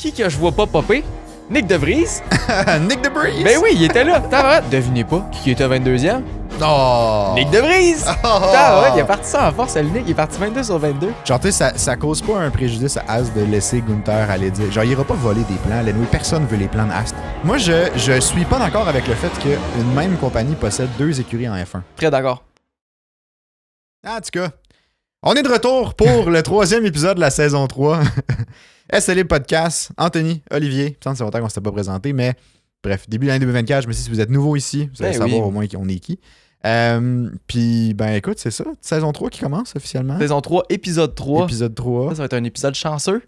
Qui que je vois pas popper? Nick DeVries. Nick DeVries! Ben oui, il était là. Devinez pas qui était 22e? Oh! Nick DeVries! Oh! Il a parti ça en force, le Nick. Il est parti 22 sur 22. Genre, tu sais, ça cause pas un préjudice à Ast de laisser Gunther aller dire. Genre, il ira pas voler des plans. Anyway, personne veut les plans d'Ast. Moi, je suis pas d'accord avec le fait qu'une même compagnie possède 2 écuries en F1. Très d'accord. En tout cas, on est de retour pour le 3e épisode de la saison 3. SLA Podcast. Anthony, Olivier. Ça fait longtemps qu'on s'était pas présenté, mais bref, début de l'année 2024, je me suis dit, si vous êtes nouveau ici, vous allez savoir au moins on est qui. Puis, ben écoute, c'est ça. Saison 3 qui commence officiellement. Saison 3, épisode 3. Épisode 3. Ça va être un épisode chanceux.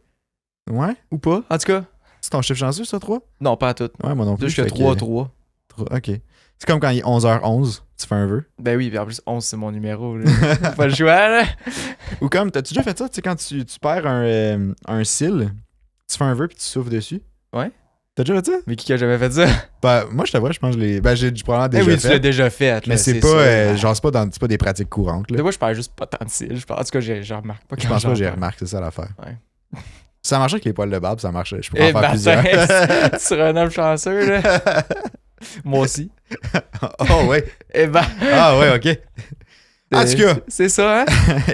Ouais. Ou pas? En tout cas. C'est ton chiffre chanceux, ça, 3? Non, pas à tout. Ouais, moi non plus. Juste que 3-3. OK. C'est comme quand il est 11h11, tu fais un vœu. Ben oui, puis en plus, 11, c'est mon numéro. Là. Pas le choix, là. Ou comme, t'as-tu déjà fait ça? Tu sais, quand tu perds un cil, tu fais un vœu puis tu souffles dessus. Ouais. T'as déjà fait ça? Mais qui a jamais fait ça? Ben, moi, je t'avoue, je pense que je l'ai. Ben, j'ai probablement déjà oui, fait. tu l'as déjà fait. Mais là, c'est pas, genre, c'est pas des pratiques courantes. Là. Moi, je perds juste pas tant de cils. En tout cas, je remarque pas. Je pense pas que j'ai remarqué, c'est ça l'affaire. Ouais. Ça marche avec les poils de barbe, ça marche. Je peux Eh en faire plusieurs. tu serais un homme chanceux, là. Moi aussi. Oh, ouais. Eh ben. Ah, ouais, OK. En tout cas. C'est ça, hein?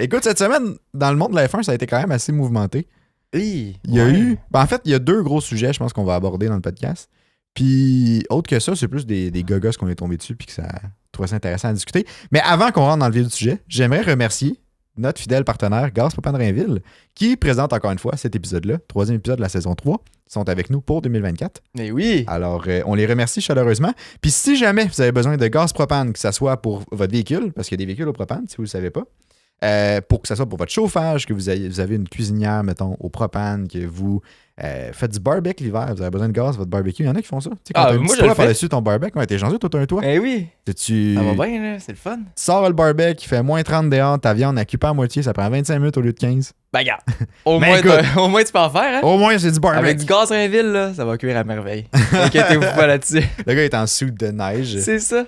Écoute, cette semaine, dans le monde de la F1, ça a été quand même assez mouvementé. Oui. Il y a eu. Ben, en fait, il y a 2 gros sujets, je pense, qu'on va aborder dans le podcast. Puis, autre que ça, c'est plus des gogos qu'on est tombé dessus puis que ça trouvait ça intéressant à discuter. Mais avant qu'on rentre dans le vif du sujet, j'aimerais remercier notre fidèle partenaire, Gaz Propane Rainville, qui présente encore une fois cet épisode-là, 3e épisode de la saison 3. Ils sont avec nous pour 2024. Mais oui. Alors, on les remercie chaleureusement. Puis, si jamais vous avez besoin de gaz propane, que ce soit pour votre véhicule, parce qu'il y a des véhicules au propane, si vous ne le savez pas, pour que ce soit pour votre chauffage, que vous avez une cuisinière, mettons, au propane, que vous faites du barbecue l'hiver, vous avez besoin de gaz, votre barbecue. Il y en a qui font ça. Tu sais, quand t'as moi, je le fais. par-dessus ton barbecue, ouais, t'es chanceux, toi, t'as un toit. Eh oui. Tu Ça va bien, là. C'est le fun. sors le barbecue, il fait moins 30 dehors, ta viande a coupé à moitié, ça prend 25 minutes au lieu de 15. Ben, regarde. Mais Au moins, tu peux en faire, hein? Au moins, c'est du barbecue. Avec du gaz Rainville, là, ça va cuire à merveille. Inquiétez-vous pas là-dessus. Le gars est en soude de neige. C'est ça.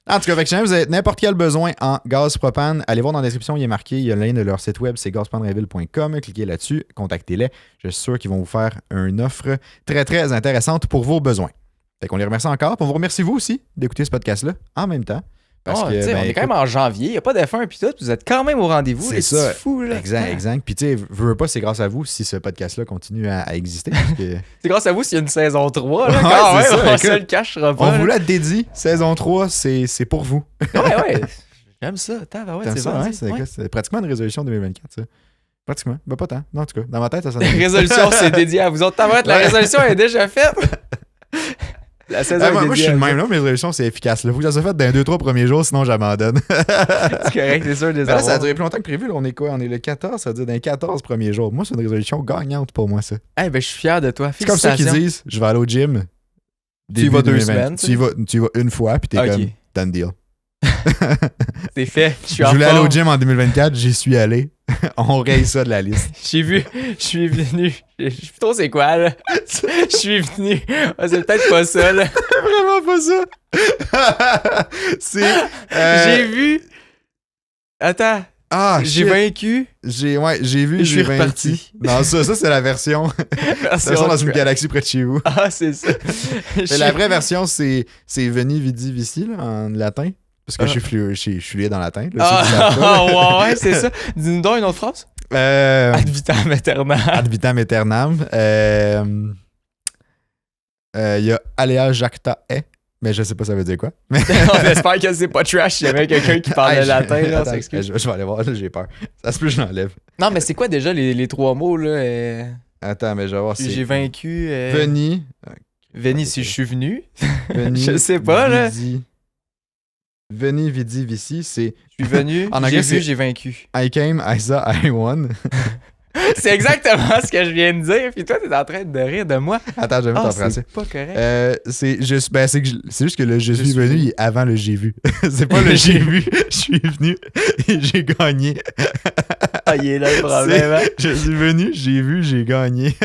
En tout cas, si vous avez n'importe quel besoin en gaz propane, allez voir dans la description, il est marqué, il y a le lien de leur site web, c'est gazpropanerainville.com. Cliquez là-dessus, contactez-les. Je suis sûr qu'ils vont vous faire une offre très, très intéressante pour vos besoins. Fait qu'on les remercie encore. Puis on vous remercie vous aussi d'écouter ce podcast-là en même temps. Parce que, on est quand même en janvier, il n'y a pas d'F1 puis tout, vous êtes quand même au rendez-vous. C'est les ça. petits fous, là. Exact. Puis tu sais, veux pas, c'est grâce à vous si ce podcast-là continue à exister. Parce que... C'est grâce à vous s'il y a une saison 3. Là, Ouais, quand c'est même, ça, on écoute, se le cachera pas. on là. vous l'a dédié. Saison 3, c'est pour vous. Ouais. J'aime ça. Ouais, T'aimes c'est ça, bon. hein? Ouais. C'est pratiquement une résolution 2024, ça. Pratiquement. Ben, pas tant. Non, en tout cas, dans ma tête, ça sonne. La résolution, c'est dédié à vous autres. La Ouais. résolution est déjà faite. La saison Moi, est je suis dédiée le à même, là, mes résolutions, c'est efficace. Il faut que ça soit fait dans les 2-3 premiers jours, sinon j'abandonne. C'est correct, c'est sûr des Ben là, ça a avoir. duré plus longtemps que prévu. Là. On est quoi? On est le 14, ça veut dire dans les 14 premiers jours. Moi, c'est une résolution gagnante pour moi, ça. Eh ben, je suis fier de toi. C'est comme ça qu'ils disent, je vais aller au gym. Tu y vas 2 début semaines, 2020. Tu y vas une fois, puis t'es Ok. comme, done deal. C'est fait. Je suis Je en voulais aller au forme. gym en 2024, j'y suis allé. On raye ça de la liste. J'ai vu, je suis venu. Je sais plus trop c'est quoi, là. Je suis venu. Ah, c'est peut-être pas ça, là. Vraiment pas ça. C'est. J'ai vu. Attends, Ah, j'ai shit. vaincu. J'ai vu, Je j'ai suis vaincu. reparti. Non, ça c'est la version. La version dans une galaxie près de chez vous. Ah, c'est ça. Mais la vraie version, c'est Veni Vidi Vici là, en latin. Parce que je suis fluide en latin. Là, ceux qui savent pas, là. ouais, c'est ça. Dis-nous donc une autre phrase. Euh, Ad vitam aeternam. Ad vitam aeternam. Il y a Alea Jacta E. Mais je sais pas ça veut dire quoi. Mais... On espère que c'est pas trash. Si jamais quelqu'un qui parle Hey, de latin, là, on attends, s'excuse. je vais aller voir, là, j'ai peur. Ça se peut que je l'enlève. Non, mais c'est quoi déjà les 3 mots, là? Attends, mais je vais voir si. J'ai vaincu. Veni. Veni si je suis venu. Veni. Je sais pas, là. Veni Vidi Vici, c'est Je suis venu, En j'ai anglais, vu, c'est- j'ai vaincu. I came, I saw, I won. C'est exactement ce que je viens de dire. Puis toi, t'es en train de rire de moi. Attends, je vais mettre en Ah, français. c'est pas correct. C'est juste que le je suis suis venu venu. il est avant le j'ai vu. C'est pas le j'ai vu, je suis venu et j'ai gagné. Ah, il est là le problème. hein. Je suis venu, j'ai vu, j'ai gagné.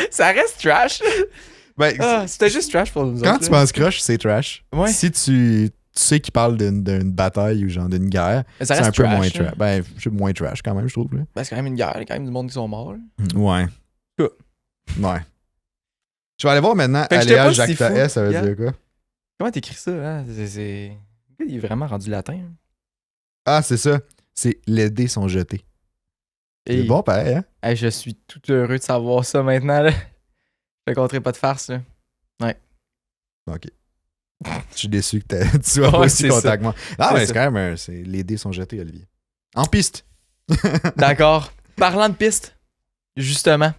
Ça reste trash. Ben, Ah, c'était juste trash pour nous quand autres. tu là. penses crush, c'est trash. Ouais. Si tu sais qu'il parle d'une bataille ou genre d'une guerre, Mais ça c'est reste un peu trash, moins là. trash. Ben, c'est moins trash quand même, je trouve. Là. Ben, c'est quand même une guerre. Il y a quand même du monde qui sont morts. là. Ouais. Ouais. Je vais aller voir maintenant. Fait que j'étais Aléa pas si Jacta fou. S, ça veut Yeah. dire quoi? Comment t'écris ça, hein? Il est vraiment rendu latin. Hein? Ah, c'est ça. C'est les dés sont jetés. C'est Hey, bon, pareil, hein? hey, je suis tout heureux de savoir ça maintenant, là. Je te compterai pas de farce, là. Ok. Je suis déçu que tu sois Ouais, pas aussi c'est content ça. que moi. Ah, C'est mais c'est ça. quand même. Les dés sont jetés, Olivier. En piste. D'accord. Parlant de piste, justement.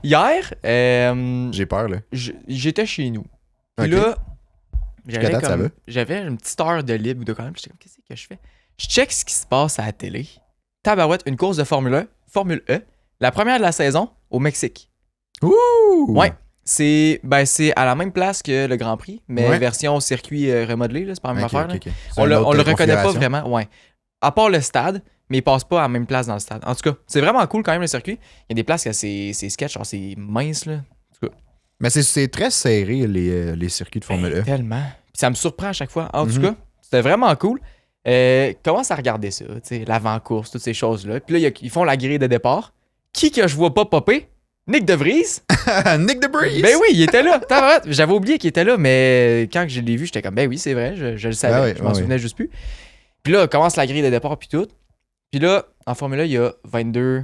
Hier, J'ai peur, là. j'étais chez nous. Ok. Puis là, Jusqu'à date, ça va? j'avais une petite heure de libre ou de quand même. J'étais comme, qu'est-ce que je fais? Je check ce qui se passe à la télé. Tabarouette, une course de Formule E, la première de la saison au Mexique. Ouh! Ouais. C'est à la même place que le Grand Prix, mais Ouais. version circuit remodelé, là, c'est pas la même Ok, affaire. ok, là. ok. C'est une On autre le reconnaît pas configuration. vraiment, ouais. À part le stade, mais il passe pas à la même place dans le stade. En tout cas, c'est vraiment cool quand même le circuit. Il y a des places que c'est sketch, genre c'est mince, là. Mais c'est très serré, les circuits de Formule E. Tellement. Puis ça me surprend à chaque fois. En tout Mhm. cas, c'était vraiment cool. Commence à regarder ça, tu sais, l'avant-course, toutes ces choses-là. Puis là, ils font la grille de départ. Qui que je vois pas popper? Nick De Vries. Nick DeBreeze! Ben oui, il était là. Tabarouette. J'avais oublié qu'il était là, mais quand je l'ai vu, j'étais comme, ben oui, c'est vrai, je le savais. Ben oui, je m'en ben oui. souvenais juste plus. Puis là, commence la grille de départ, puis tout. Puis là, en Formule 1, il y a 22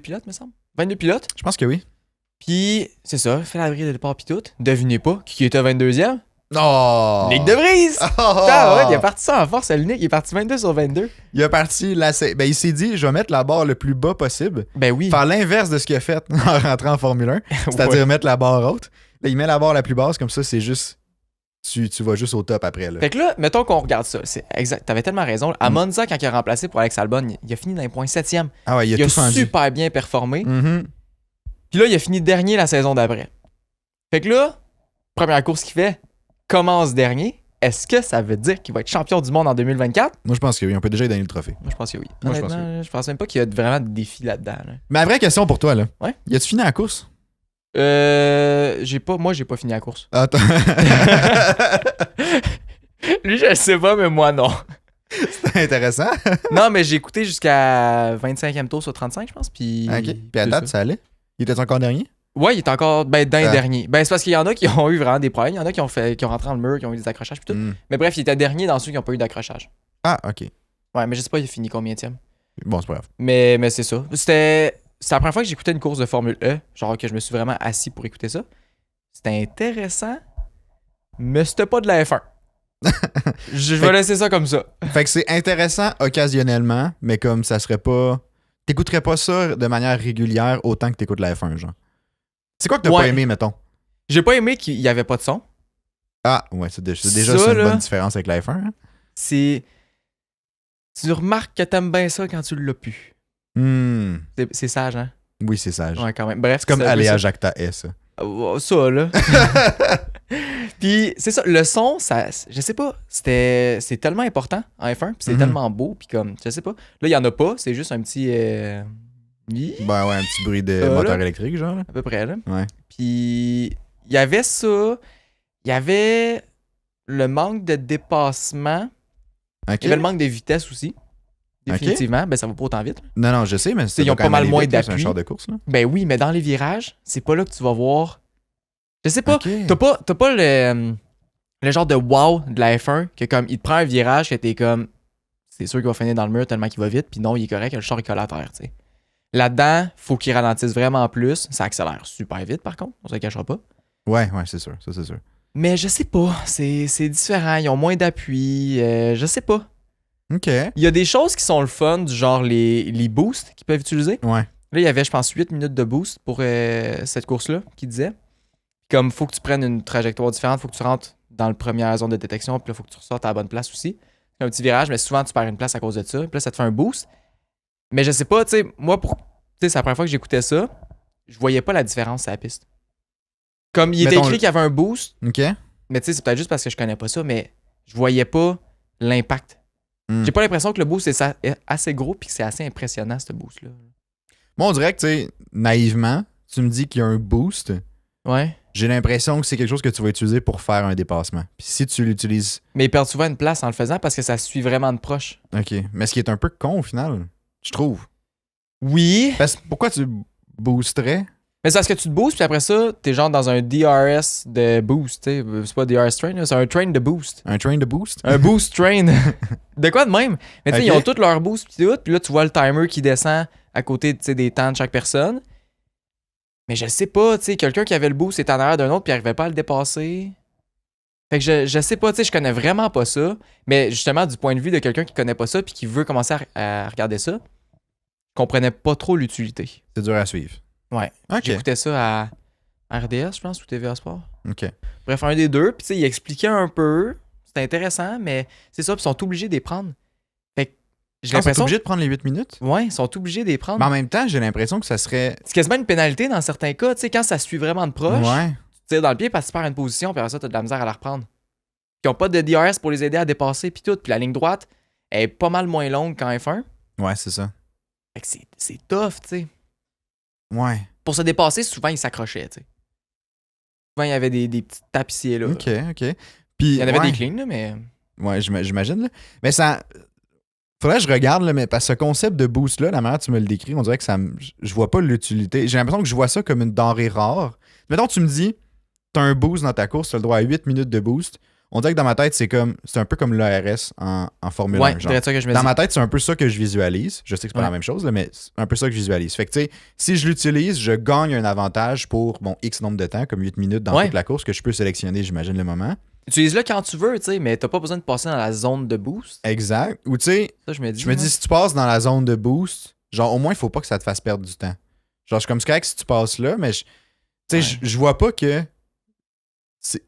pilotes, me semble. 22 pilotes. Je pense que oui. Puis, c'est ça, fait la grille de départ, puis tout. Devinez pas qui était 22e? Oh! Nick De Vries! Oh! Tabarouette, il a parti ça en force, le Nick. Il est parti 22 sur 22. Il a parti ben, il s'est dit, je vais mettre la barre le plus bas possible. Ben oui. Faire l'inverse de ce qu'il a fait en rentrant en Formule 1. C'est-à-dire Ouais. mettre la barre haute. Là, il met la barre la plus basse, comme ça, c'est juste. Tu vas juste au top après. Là. Fait que là, mettons qu'on regarde ça. C'est exact. T'avais tellement raison. À Monza, quand il a remplacé pour Alex Albon, il a fini dans les points 7e. Ah ouais, il a Il a tout fendu. super bien performé. Mhm. Puis là, il a fini dernier la saison d'après. Fait que là, première course qu'il fait, commence dernier. Est-ce que ça veut dire qu'il va être champion du monde en 2024? Moi, je pense que oui. On peut déjà lui donner le trophée. Moi, je pense que oui. Moi, je pense Honnêtement, je pense même pas qu'il y a vraiment de défi là-dedans. Là. Mais la vraie question pour toi, là. Ouais. Y a-tu fini la course? Moi, j'ai pas fini la course. Attends. Lui, je le sais pas, mais moi, non. C'était intéressant. Non, mais j'ai écouté jusqu'à 25e tour sur 35, je pense. Puis, Ok. Puis à date, ça allait? Il était encore dernier? Ouais, il est encore dans les Ah. derniers. Ben, c'est parce qu'il y en a qui ont eu vraiment des problèmes. Il y en a qui ont rentré dans le mur, qui ont eu des accrochages, puis tout. Mm. Mais bref, il était dernier dans ceux qui n'ont pas eu d'accrochage. Ah, ok. Ouais, mais je sais pas, il a fini combienième. Bon, c'est pas grave. Mais c'est ça. C'est la première fois que j'écoutais une course de Formule E, genre que je me suis vraiment assis pour écouter ça. C'était intéressant, mais c'était pas de la F1. Je vais laisser ça comme ça. Fait que c'est intéressant occasionnellement, mais comme ça serait pas. T'écouterais pas ça de manière régulière autant que t'écoutes la F1, genre. C'est quoi que t'as Ouais. pas aimé, mettons? J'ai pas aimé qu'il y avait pas de son. Ah, ouais, c'est déjà Ça, ça, une là. bonne différence avec la F1. Hein? C'est. Tu remarques que t'aimes bien ça quand tu l'as pu. Hmm. C'est sage, hein? Oui, c'est sage. Ouais, quand même. Bref, C'est comme un peu Aléa ça. Jacta S. Ça. Ça, là. Puis, c'est ça, le son, ça, je sais pas, c'est tellement important en F1, puis c'est Mhm. tellement beau, puis comme, je sais pas. Là, il y en a pas, c'est juste un petit. Ben ouais, un petit bruit de Ça, là. moteur électrique, genre. Là. À peu près, là. Ouais. Puis, il y avait ça, il y avait le manque de dépassement, Ok. il y avait le manque de vitesse aussi. Définitivement, ben ça va pas autant vite. Non, non, je sais, mais Ils ont pas mal moins C'est un d'appui. char de course, là. Ben oui, mais dans les virages, c'est pas là que tu vas voir. Je sais pas. Ok. T'as pas le genre de wow de la F1 que comme il te prend un virage que t'es comme c'est sûr qu'il va finir dans le mur tellement qu'il va vite, puis non, il est correct, le char est collé à terre, tu sais. Là-dedans, faut qu'il ralentisse vraiment plus. Ça accélère super vite par contre, on se le cachera pas. Ouais, c'est sûr. Ça, c'est sûr. Mais je sais pas, c'est différent, ils ont moins d'appui, je sais pas. Ok. Il y a des choses qui sont le fun, du genre les boosts qu'ils peuvent utiliser. Ouais. Là, il y avait, je pense, 8 minutes de boost pour cette course-là, qui disait. Comme, faut que tu prennes une trajectoire différente, faut que tu rentres dans la première zone de détection, puis là, faut que tu ressortes à la bonne place aussi. C'est un petit virage, mais souvent, tu perds une place à cause de ça. Puis là, ça te fait un boost. Mais je sais pas, tu sais, moi, c'est la première fois que j'écoutais ça, je voyais pas la différence à la piste. Comme, il était Mettons écrit qu'il y avait un boost, Ok. mais tu sais, c'est peut-être juste parce que je connais pas ça, mais je voyais pas l'impact. Hmm. J'ai pas l'impression que le boost est assez gros, puis que c'est assez impressionnant, ce boost-là. Moi, on dirait que, tu sais, naïvement, tu me dis qu'il y a un boost. Ouais. J'ai l'impression que c'est quelque chose que tu vas utiliser pour faire un dépassement. Puis si tu l'utilises. Mais ils perdent souvent une place en le faisant parce que ça suit vraiment de proche. Ok. Mais ce qui est un peu con au final, je trouve. Oui. Parce que pourquoi tu boosterais. Mais c'est parce que tu te boostes, puis après ça, t'es genre dans un DRS de boost, tu sais. C'est pas DRS train, là, c'est un train de boost. Un train de boost? Un boost train. De quoi de même? Mais tu sais, Ok. ils ont tous leur boost, puis tout. Puis là, tu vois le timer qui descend à côté, tu sais, des temps de chaque personne. Mais je sais pas, tu sais, quelqu'un qui avait le boost était en arrière d'un autre, puis il arrivait pas à le dépasser. Fait que je sais pas, tu sais, je connais vraiment pas ça. Mais justement, du point de vue de quelqu'un qui connaît pas ça, puis qui veut commencer à regarder ça, je comprenais pas trop l'utilité. C'est dur à suivre. Ouais. OK. J'écoutais ça à RDS, je pense, ou TVA Sport. OK. Bref, un des deux. Puis tu sais, il expliquait un peu. C'était intéressant, mais c'est ça, puis ils sont obligés de les prendre. Fait que j'ai T'es l'impression... obligé de prendre les 8 minutes? Ouais, ils sont obligés de les prendre. Mais en même temps, j'ai l'impression que ça serait... C'est quasiment une pénalité dans certains cas. Tu sais, quand ça suit vraiment de proche, Ouais. tu tires dans le pied parce que tu perds une position, puis après ça, t'as de la misère à la reprendre. Ils ont pas de DRS pour les aider à dépasser, puis tout. Puis la ligne droite est pas mal moins longue qu'en F1. Ouais, c'est ça. Fait que c'est tough, tu sais. Ouais. Pour se dépasser, souvent, ils s'accrochaient, tu sais. Souvent, il y avait des petites tapes ici et là. OK, OK. Puis, Il y en avait ouais. des cleans, là, mais... Ouais, j'imagine. Là. Mais ça... Faudrait que je regarde, là, mais parce que ce concept de boost-là, la manière dont tu me le décris, on dirait que ça je vois pas l'utilité. J'ai l'impression que je vois ça comme une denrée rare. Mettons, tu me dis, t'as un boost dans ta course, t'as le droit à 8 minutes de boost. On dirait que dans ma tête, c'est un peu comme l'ARS en Formule 1. Ouais, Genre. c'est ça que je me Dans dis. ma tête, c'est un peu ça que je visualise. Je sais que c'est pas Ouais. la même chose, là, mais c'est un peu ça que je visualise. Fait que, tu sais, si je l'utilise, je gagne un avantage pour, bon, X nombre de temps, comme 8 minutes dans Ouais. toute la course, que je peux sélectionner, j'imagine, le moment. Utilise-le quand tu veux, tu sais, mais t'as pas besoin de passer dans la zone de boost. Exact. Ou, tu sais, Ça, je me dis. je me dis, si tu passes dans la zone de boost, genre, au moins, il faut pas que ça te fasse perdre du temps. Genre, je suis comme c'est correct si tu passes là, mais, tu sais, Ouais. je vois pas que...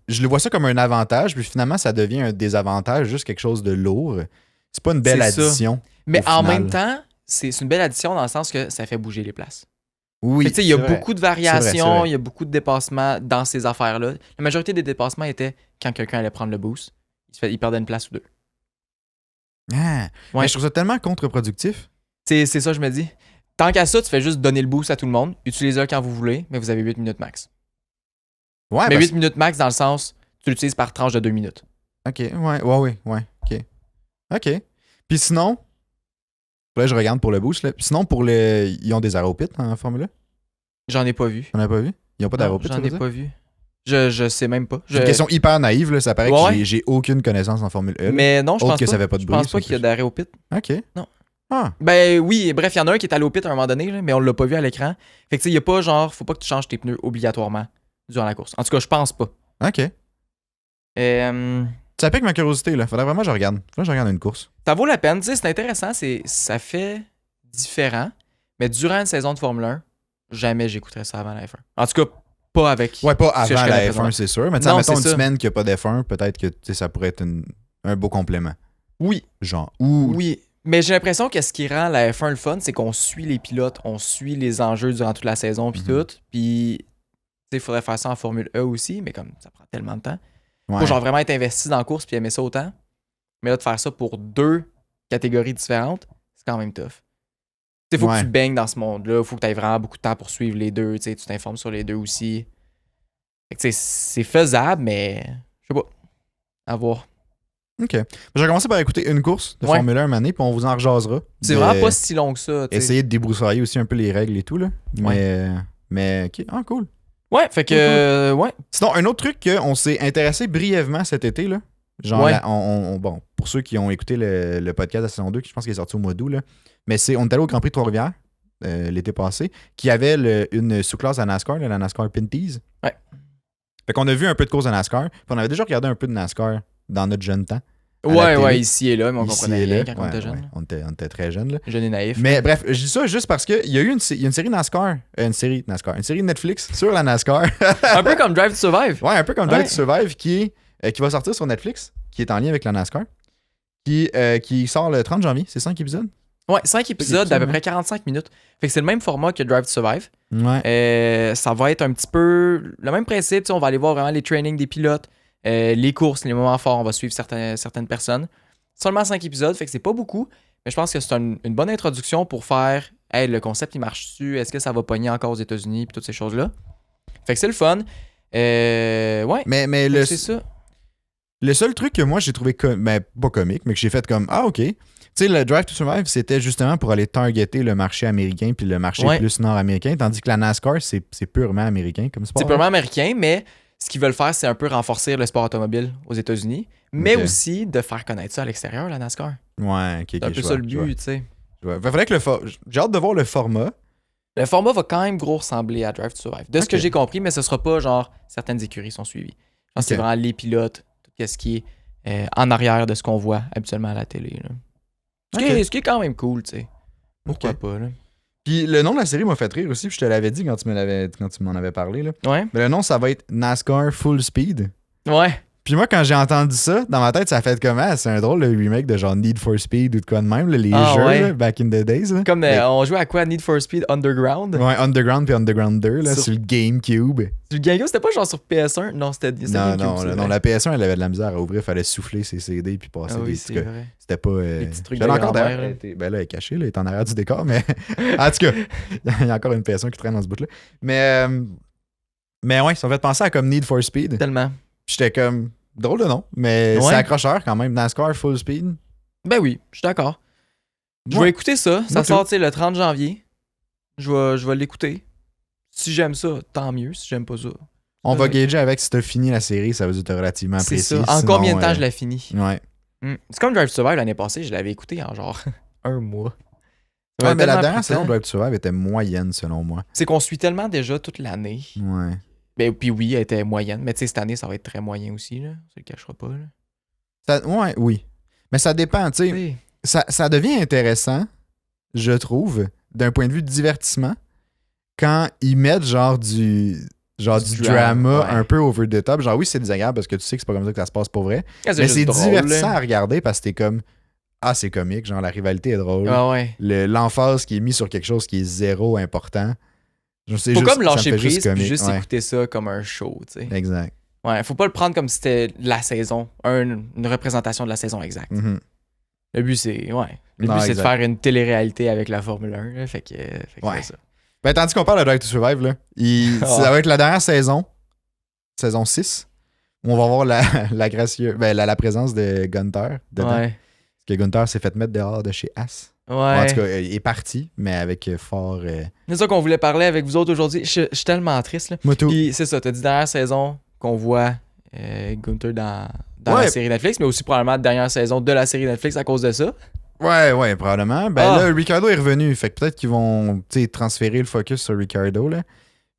Je le vois ça comme un avantage, puis finalement, ça devient un désavantage, juste quelque chose de lourd. C'est pas une belle C'est ça. addition. Mais au en final. même temps, c'est une belle addition dans le sens que ça fait bouger les places. Oui, Fait que, tu sais, il y a c'est vrai. beaucoup de C'est variations, vrai. il y a beaucoup de dépassements dans ces affaires-là. La majorité des dépassements étaient quand quelqu'un allait prendre le boost. Il perdait une place ou deux. Ah, Ouais. mais je trouve ça tellement contre-productif. C'est ça, je me dis. Tant qu'à ça, tu fais juste donner le boost à tout le monde. Utilisez-le quand vous voulez, mais vous avez 8 minutes max. Ouais, Mais parce- 8 minutes max dans le sens, tu l'utilises par tranche de 2 minutes. OK, ouais. OK. Puis sinon, là, je regarde pour le boost. Là. Puis sinon, ils ont des aéropits en Formule 1? J'en ai pas vu. On n'a pas vu? Ils n'ont pas Non, d'aéropits, j'en ai pas vu. Je sais même pas. C'est une question hyper naïve, là. Ça paraît Ouais. que j'ai aucune connaissance en Formule 1. Mais non, je Autre pense que pas. ça fait pas de Je bruit, pense pas ça, qu'il y a plus. d'arrêt au pit. OK. Non. Ah, Ben oui, bref, il y en a un qui est allé au pit à un moment donné, là, mais on l'a pas vu à l'écran. Fait que tu sais, il y a pas genre, faut pas que tu changes tes pneus obligatoirement durant la course. En tout cas, je pense pas. OK. Ça pique ma curiosité, là. Faudrait vraiment que je regarde. Faudrait que je regarde une course. Ça vaut la peine, tu sais, c'est intéressant, ça fait différent. Mais durant une saison de Formule 1, jamais j'écouterais ça avant la F1. En tout cas, pas avec. Ouais, pas ce que je avant connais la F1, présentement. c'est sûr. Mais tu sais, Non, mettons c'est une ça. semaine qu'il n'y a pas d'F1, peut-être que tu sais, ça pourrait être un beau complément. Oui, Genre, ou... oui. Mais j'ai l'impression que ce qui rend la F1 le fun, c'est qu'on suit les pilotes, on suit les enjeux durant toute la saison, puis Mhm. tout. Puis, tu sais, il faudrait faire ça en Formule E aussi, mais comme ça prend tellement de temps. Ouais. Faut genre vraiment être investi dans la course puis aimer ça autant. Mais là, de faire ça pour deux catégories différentes, c'est quand même tough. Il faut Ouais. que tu baignes dans ce monde-là. Il faut que tu aies vraiment beaucoup de temps pour suivre les deux. Tu t'informes sur les deux aussi. Fait que, tu sais, c'est faisable, mais je sais pas. À voir. OK. Je vais commencer par écouter une course de Ouais. Formule 1 une année, puis on vous en rejasera. C'est De- vraiment pas si long que ça. tu sais. Essayer de débroussailler aussi un peu les règles et tout, là. Mais OK. Ah, cool. Ouais, fait que. Ouais. Sinon, un autre truc qu'on s'est intéressé brièvement cet été, là. Genre, Ouais. bon, pour ceux qui ont écouté le podcast de la saison 2, qui je pense qu'il est sorti au mois d'août, là. Mais on est allé au Grand Prix de Trois-Rivières l'été passé, qui avait une sous-classe à NASCAR, là, la NASCAR Pinties. Ouais. Fait qu'on a vu un peu de course de NASCAR. Puis on avait déjà regardé un peu de NASCAR dans notre jeune temps. À la Ouais, télé. ouais, ici et là, mais on Ici comprenait et rien là. quand on Ouais, était jeune. ouais, on était très jeunes, là. Jeune et naïf. Mais bref, je dis ça juste parce qu'il y a eu une série NASCAR. Une série Netflix sur la NASCAR. Un peu comme Drive to Survive. Ouais, un peu comme Ouais. Drive to Survive qui va sortir sur Netflix, qui est en lien avec la NASCAR. Qui sort le 30 janvier. C'est 5 épisodes? Ouais, 5 épisodes d'à peu ouais. près 45 minutes. Fait que c'est le même format que Drive to Survive. Ouais. Ça va être un petit peu le même principe. Tu sais, on va aller voir vraiment les trainings des pilotes, les courses, les moments forts. On va suivre certaines personnes. Seulement 5 épisodes, fait que c'est pas beaucoup. Mais je pense que c'est une bonne introduction pour faire hey, le concept il marche-tu? Est-ce que ça va pogner encore aux États-Unis? Puis toutes ces choses-là. Fait que c'est le fun. Ouais. Mais Fait que c'est ça. le seul truc que moi j'ai trouvé pas comique, mais que j'ai fait comme ah ok. Tu sais, le Drive to Survive, c'était justement pour aller targeter le marché américain puis le marché Ouais. plus nord-américain, tandis que la NASCAR, c'est purement américain comme sport. C'est purement américain, mais ce qu'ils veulent faire, c'est un peu renforcer le sport automobile aux États-Unis, mais Ok. aussi de faire connaître ça à l'extérieur, la NASCAR. Ouais, ok, C'est un peu je ça vois, le je vois, but, tu sais. je vois. Faudrait que j'ai hâte de voir le format. Le format va quand même gros ressembler à Drive to Survive. De ce que Ok. j'ai compris, mais ce sera pas genre certaines écuries sont suivies. Je pense que c'est Ok. vraiment les pilotes, tout ce qui est en arrière de ce qu'on voit habituellement à la télé. Là. Ok. Ce qui est quand même cool, tu sais. Pourquoi Ok. pas, là. Puis le nom de la série m'a fait rire aussi, puis je te l'avais dit quand tu m'en avais parlé. Là. Ouais? Mais le nom, ça va être NASCAR Full Speed. Ouais. Puis moi, quand j'ai entendu ça, dans ma tête, ça a fait comme c'est un drôle de remake de genre Need for Speed ou de quoi de même, là, les jeux, ouais. là, back in the days. Là. Comme Mais- on jouait à quoi? Need for Speed Underground? Ouais, Underground puis Underground 2, là, sur le GameCube. Le Gango, c'était pas genre sur PS1? Non, c'était Non, GameCube, non, c'est non, vrai. la PS1, elle avait de la misère à ouvrir, fallait souffler ses CD puis passer Ah oui, des c'est trucs. vrai. C'était pas. Les petits trucs je l'ai de encore grand-mère, d'ailleurs. là. Ben là, elle est cachée, là, elle est en arrière du décor, mais. En tout cas, il y a encore une PS1 qui traîne dans ce bout-là. Mais ouais, ça m'a fait penser à comme Need for Speed. Tellement. J'étais comme. Drôle de nom, mais Ouais. c'est accrocheur quand même. NASCAR Full Speed. Ben oui, je suis d'accord. Je Ouais. vais écouter ça. Ça Moi, sort, tu sais, le 30 janvier. Je vais l'écouter. Si j'aime ça, tant mieux. Si j'aime pas ça. On va Ouais. gager avec si t'as fini la série, ça veut dire que t'as relativement C'est apprécié. ça. En Sinon, combien de temps je l'ai fini? Ouais. C'est comme Drive to Survive l'année passée, je l'avais écouté en genre un mois. Ouais, mais la Tellement dernière pris de saison de temps. Drive to Survive était moyenne selon moi. C'est qu'on suit tellement déjà toute l'année. Ouais. Ben, puis oui, elle était moyenne. Mais tu sais, cette année, ça va être très moyen aussi. Là. Ça le cachera pas. Là. Ouais, oui. Mais ça dépend, tu sais. Tu sais, Ça devient intéressant, je trouve, d'un point de vue de divertissement, quand ils mettent genre du drama ouais. un peu over the top. Genre oui, c'est désagréable parce que tu sais que c'est pas comme ça que ça se passe pour vrai. ah, Mais juste c'est drôle, divertissant là. à regarder parce que t'es comme c'est comique, genre la rivalité est drôle. Ah ouais. L'emphase qui est mise sur quelque chose qui est zéro important. C'est Faut juste- comme ça me lâcher fait juste prise puis comique, juste ouais. écouter ça comme un show, tu sais. Exact. Ouais, faut pas le prendre comme si c'était la saison, une représentation de la saison exacte. Mhm. Le but, c'est ouais. Le Non, but, c'est de exact. faire une télé-réalité avec la Formule 1. Là, fait que Ouais. c'est ça. Ben, tandis qu'on parle de Drive to Survive, là, ça va être la dernière saison 6, où on va voir la présence de Gunther dedans. Ouais. Parce que Gunther s'est fait mettre dehors de chez As. Ouais. En tout cas, il est parti, mais avec fort. C'est ça qu'on voulait parler avec vous autres aujourd'hui. Je suis tellement triste. Là. Moto. Puis c'est ça, t'as dit dernière saison qu'on voit Gunther dans Ouais. la série Netflix, mais aussi probablement la dernière saison de la série Netflix à cause de ça. Ouais, probablement. Ben Ah. là, Ricardo est revenu. Fait que peut-être qu'ils vont transférer le focus sur Ricardo, là.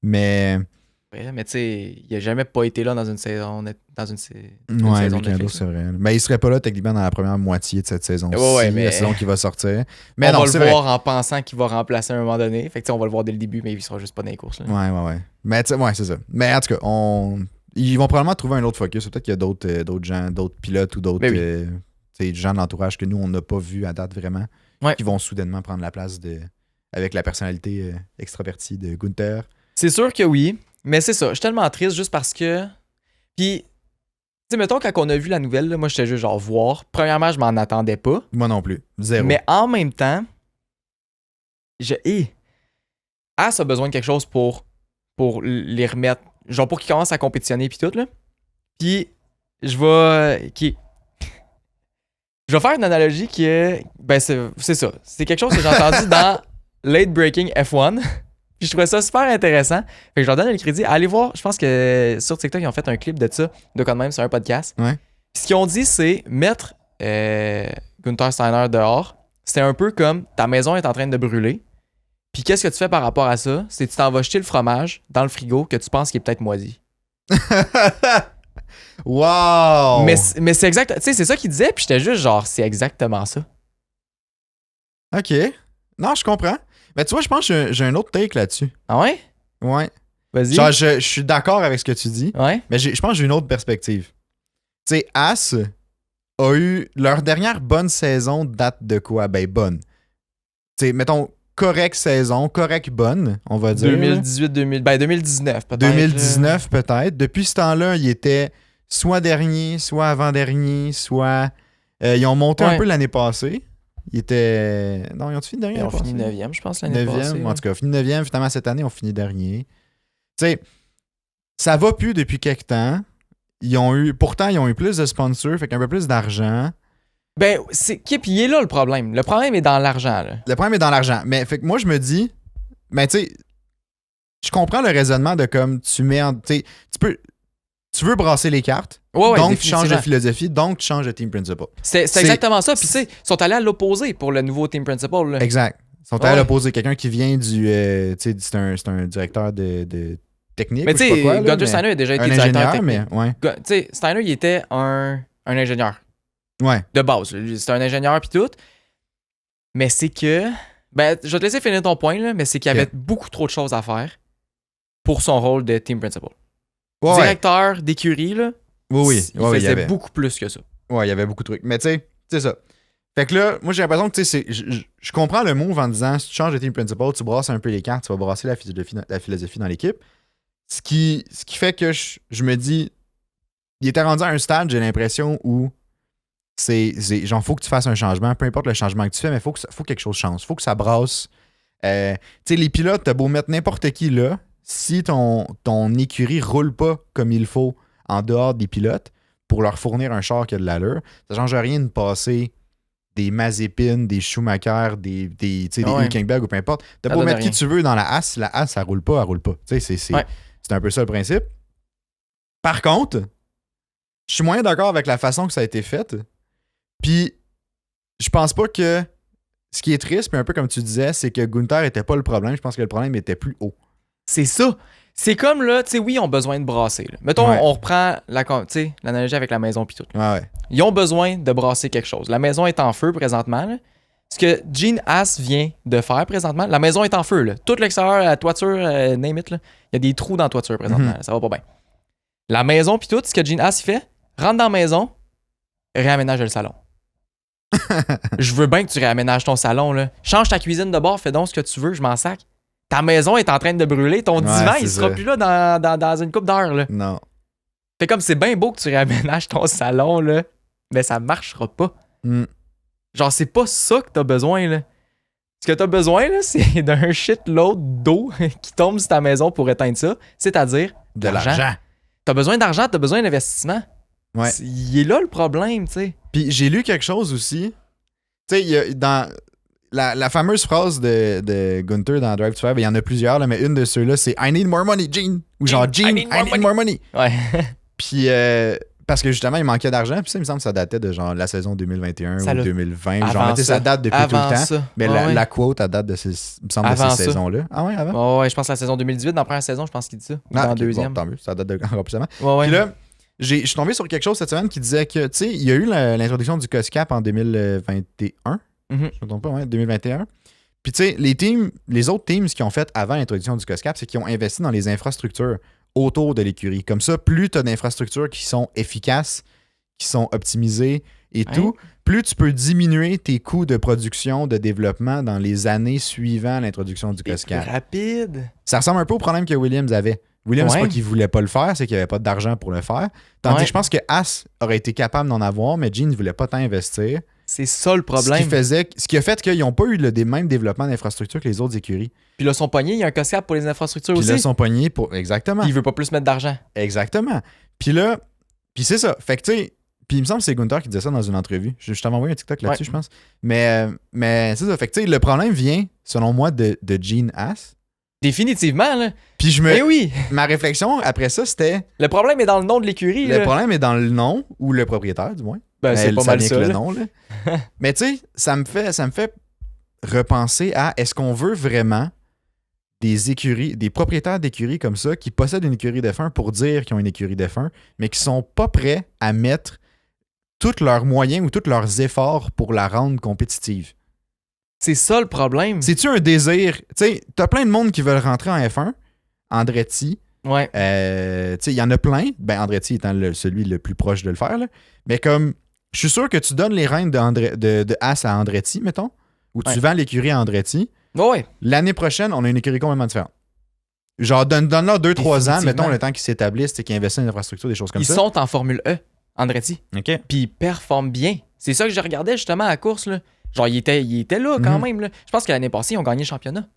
Mais. Ouais, mais tu sais, il a jamais pas été là dans une saison. Une Ouais, saison de Ricardo, Netflix, c'est vrai. Mais il serait pas là techniquement dans la première moitié de cette saison-ci, Ouais, mais- la saison qui va sortir. Mais on non, va c'est le vrai. voir en pensant qu'il va remplacer à un moment donné. Fait que tu sais, on va le voir dès le début, mais il sera juste pas dans les courses. Là. Ouais. Mais ouais, c'est ça. Mais en tout cas, ils vont probablement trouver un autre focus. Peut-être qu'il y a d'autres gens, d'autres pilotes ou d'autres Ben oui. gens de l'entourage que nous, on n'a pas vu à date vraiment, Ouais. qui vont soudainement prendre la place avec la personnalité extravertie de Gunther. C'est sûr que oui, mais c'est ça. Je suis tellement triste juste parce que. Puis, tu sais, mettons, quand on a vu la nouvelle, là, moi, j'étais juste genre voir. Premièrement, je m'en attendais pas. Moi non plus. Zéro. Mais en même temps, As a besoin de quelque chose pour les remettre. Genre pour qu'ils commencent à compétitionner puis tout, là. Puis, je vais. Je vais faire une analogie qui est. Ben, c'est ça. C'est quelque chose que j'ai entendu dans Late Breaking F1. Puis je trouvais ça super intéressant. Fait que je leur donne le crédit. Allez voir, je pense que sur TikTok, ils ont fait un clip de ça, de quand même sur un podcast. Ouais. Puis ce qu'ils ont dit, c'est mettre Gunther Steiner dehors. C'est un peu comme ta maison est en train de brûler. Puis qu'est-ce que tu fais par rapport à ça? C'est que tu t'en vas jeter le fromage dans le frigo que tu penses qu'il est peut-être moisi. Wow! Mais c'est exact. Tu sais, c'est ça qu'il disait. Puis j'étais juste genre, c'est exactement ça. OK. Non, je comprends. Mais tu vois, je pense que j'ai un autre take là-dessus. Ah ouais? Ouais. Vas-y. Genre, je suis d'accord avec ce que tu dis, Ouais? mais je pense que j'ai une autre perspective. Tu sais, As a eu leur dernière bonne saison date de quoi? Ben, bonne. Tu sais, mettons, correcte saison, correcte bonne, on va dire. 2019 peut-être. 2019 peut-être. Depuis ce temps-là, il était soit dernier, soit avant-dernier, soit... ils ont monté un Ouais. peu l'année passée. Ils étaient... Non, ils ont fini dernier Ils ont l'année fini passée? 9e, je pense, l'année 9e, passée. en tout cas, fini 9e. Finalement, cette année, on finit dernier. Tu sais, ça va plus depuis quelque temps. Pourtant, ils ont eu plus de sponsors, fait qu'un peu plus d'argent. Ben, puis il est là le problème. Le problème est dans l'argent, là. Le problème est dans l'argent. Mais fait que moi, je me dis, mais tu sais, je comprends le raisonnement de comme tu mets en. Tu veux brasser les cartes, Ouais, donc tu changes de définitivement. philosophie, donc tu changes de team principal. C'est C'est- exactement ça. Puis, tu sais, ils sont allés à l'opposé pour le nouveau team principal, là. Exact. Ils sont Ouais. allés opposer quelqu'un qui vient du. Tu sais, c'est un directeur de technique. Mais ou tu je sais pas quoi, sais, là, Gunter mais Steiner a déjà été un directeur ingénieur, technique. mais ouais. Tu sais, Steiner, il était un ingénieur. Ouais. De base. C'était un ingénieur puis tout. Mais c'est que. Ben, je vais te laisser finir ton point, là, mais c'est qu'il y avait Ok. beaucoup trop de choses à faire pour son rôle de team principal. Ouais, ouais. Directeur d'écurie, là. Oui, Il ouais, il y faisait avait. beaucoup plus que ça. Ouais, il y avait beaucoup de trucs. Mais tu sais, c'est ça. Fait que là, moi j'ai l'impression que tu sais, je comprends le move en disant si tu changes de team principal, tu brasses un peu les cartes, tu vas brasser la philosophie dans l'équipe. Ce qui fait que je me dis, il était rendu à un stade, j'ai l'impression, où c'est genre, faut que tu fasses un changement, peu importe le changement que tu fais, mais faut que quelque chose change. Faut que ça brasse. Tu sais, les pilotes, t'as beau mettre n'importe qui là, si ton écurie roule pas comme il faut en dehors des pilotes pour leur fournir un char qui a de l'allure, ça change rien de passer des Mazepin, des Schumacher, des Ouais. Hülkenberg ou peu importe. T'as Ça beau donne mettre qui rien. tu veux dans la As, ça roule pas, elle roule pas. Tu sais, c'est Ouais. un peu ça le principe. Par contre, je suis moyen d'accord avec la façon que ça a été fait. Puis, je pense pas que ce qui est triste, puis un peu comme tu disais, c'est que Gunther était pas le problème. Je pense que le problème était plus haut. C'est ça. C'est comme là, tu sais, oui, ils ont besoin de brasser. Là. Mettons, Ouais. on reprend l'analogie avec la maison pis tout. Ouais, ouais. Ils ont besoin de brasser quelque chose. La maison est en feu présentement. Là. Ce que Gene Haas vient de faire présentement, la maison est en feu. Là. Tout l'extérieur, la toiture, name it, là. Il y a des trous dans la toiture présentement. Mhm. Ça va pas bien. La maison pis tout, ce que Gene Haas il fait, rentre dans la maison, réaménage le salon. Je veux bien que tu réaménages ton salon. Là. Change ta cuisine de bord, fais donc ce que tu veux, je m'en sac. Ta maison est en train de brûler, ton Ouais, divan, c'est il sera ça. plus là dans une couple d'heures. Là. Non. Fait comme c'est bien beau que tu réaménages ton salon, là, mais ça marchera pas. Mm. Genre, c'est pas ça que t'as besoin, là. Ce que t'as besoin, là, c'est d'un shitload d'eau qui tombe sur ta maison pour éteindre ça, c'est-à-dire De l'argent. T'as besoin d'argent, t'as besoin d'investissement. Ouais. Il est là le problème, tu sais. Puis j'ai lu quelque chose aussi. Tu sais, il y a dans la fameuse phrase de Gunther dans Drive to Survive, il y en a plusieurs, là, mais une de ceux-là, c'est I need more money, Gene. Ou genre Gene, I need more money. Ouais. Puis parce que justement, il manquait d'argent. Puis ça, il me semble que ça datait de genre la saison 2021 Ça ou l'a- 2020. Avant Genre, mais tu sais, ça ça. date depuis tout Avant le temps. ça. Mais Ouais, ouais. la quote, elle date de ces, il me semble, de Avant ces ça. saisons-là. Ah ouais, avant? Ouais, ouais, je pense à la saison 2018, dans la première saison, je pense qu'il dit ça. Ou dans la ok, deuxième. bon, tant mieux. Ça date de encore plus avant. Ouais, ouais. Puis là, je suis tombé sur quelque chose cette semaine qui disait que, tu sais, il y a eu l'introduction du COSCAP en 2021. Mhm. Je me trompe pas, ouais, 2021. Puis tu sais, les autres teams qui ont fait avant l'introduction du COSCAP, c'est qu'ils ont investi dans les infrastructures autour de l'écurie. Comme ça, plus tu as d'infrastructures qui sont efficaces, qui sont optimisées et Ouais. tout, plus tu peux diminuer tes coûts de production, de développement dans les années suivant l'introduction du C'est plus COSCAP. rapide. Ça ressemble un peu au problème que Williams avait. Williams, c'est Ouais. pas qu'il voulait pas le faire, c'est qu'il n'y avait pas d'argent pour le faire. Tandis Ouais. que je pense que Haas aurait été capable d'en avoir, mais Gene ne voulait pas tant investir. C'est ça le Ce problème. qui a fait qu'ils n'ont pas eu des mêmes développements d'infrastructures que les autres écuries. Puis là, son poignet, il y a un COSCAP pour les infrastructures Puis aussi. là, ils sont pognés pour. Exactement. Puis il veut pas plus mettre d'argent. Exactement. Puis là, puis c'est ça. Fait que tu sais, puis il me semble que c'est Gunther qui disait ça dans une entrevue. Je t'avais envoyé un TikTok là-dessus, Ouais. je pense. Mais c'est ça. Fait que tu sais, le problème vient, selon moi, de Gene Haas. Définitivement, là. Puis Eh oui, ma réflexion après ça, c'était le problème est dans le nom de l'écurie. le là. problème est dans le nom, ou le propriétaire, du moins. Ben, c'est pas ça mal vient ça. que le là. nom, là. Mais tu sais, ça me fait repenser à est-ce qu'on veut vraiment des écuries, des propriétaires d'écuries comme ça qui possèdent une écurie F1 pour dire qu'ils ont une écurie F1, mais qui sont pas prêts à mettre tous leurs moyens ou tous leurs efforts pour la rendre compétitive. C'est ça le problème. C'est-tu un désir? Tu sais, t'as plein de monde qui veulent rentrer en F1. Andretti, Ouais. tu sais, il y en a plein. Ben, Andretti étant celui le plus proche de le faire. Là. Mais comme, je suis sûr que tu donnes les rênes de Haas à Andretti, mettons, ou tu Ouais. vends l'écurie à Andretti. Ouais. L'année prochaine, on a une écurie complètement différente. Genre, donne-leur 2-3 ans, Définitivement. mettons, le temps qu'ils s'établissent et qu'ils investissent dans l'infrastructure, des choses comme Ils ça. sont en Formule E, Andretti. OK. Puis ils performent bien. C'est ça que je regardais justement à la course. Là. Genre, il était là quand Mhm. même. Là. Je pense que l'année passée, ils ont gagné le championnat.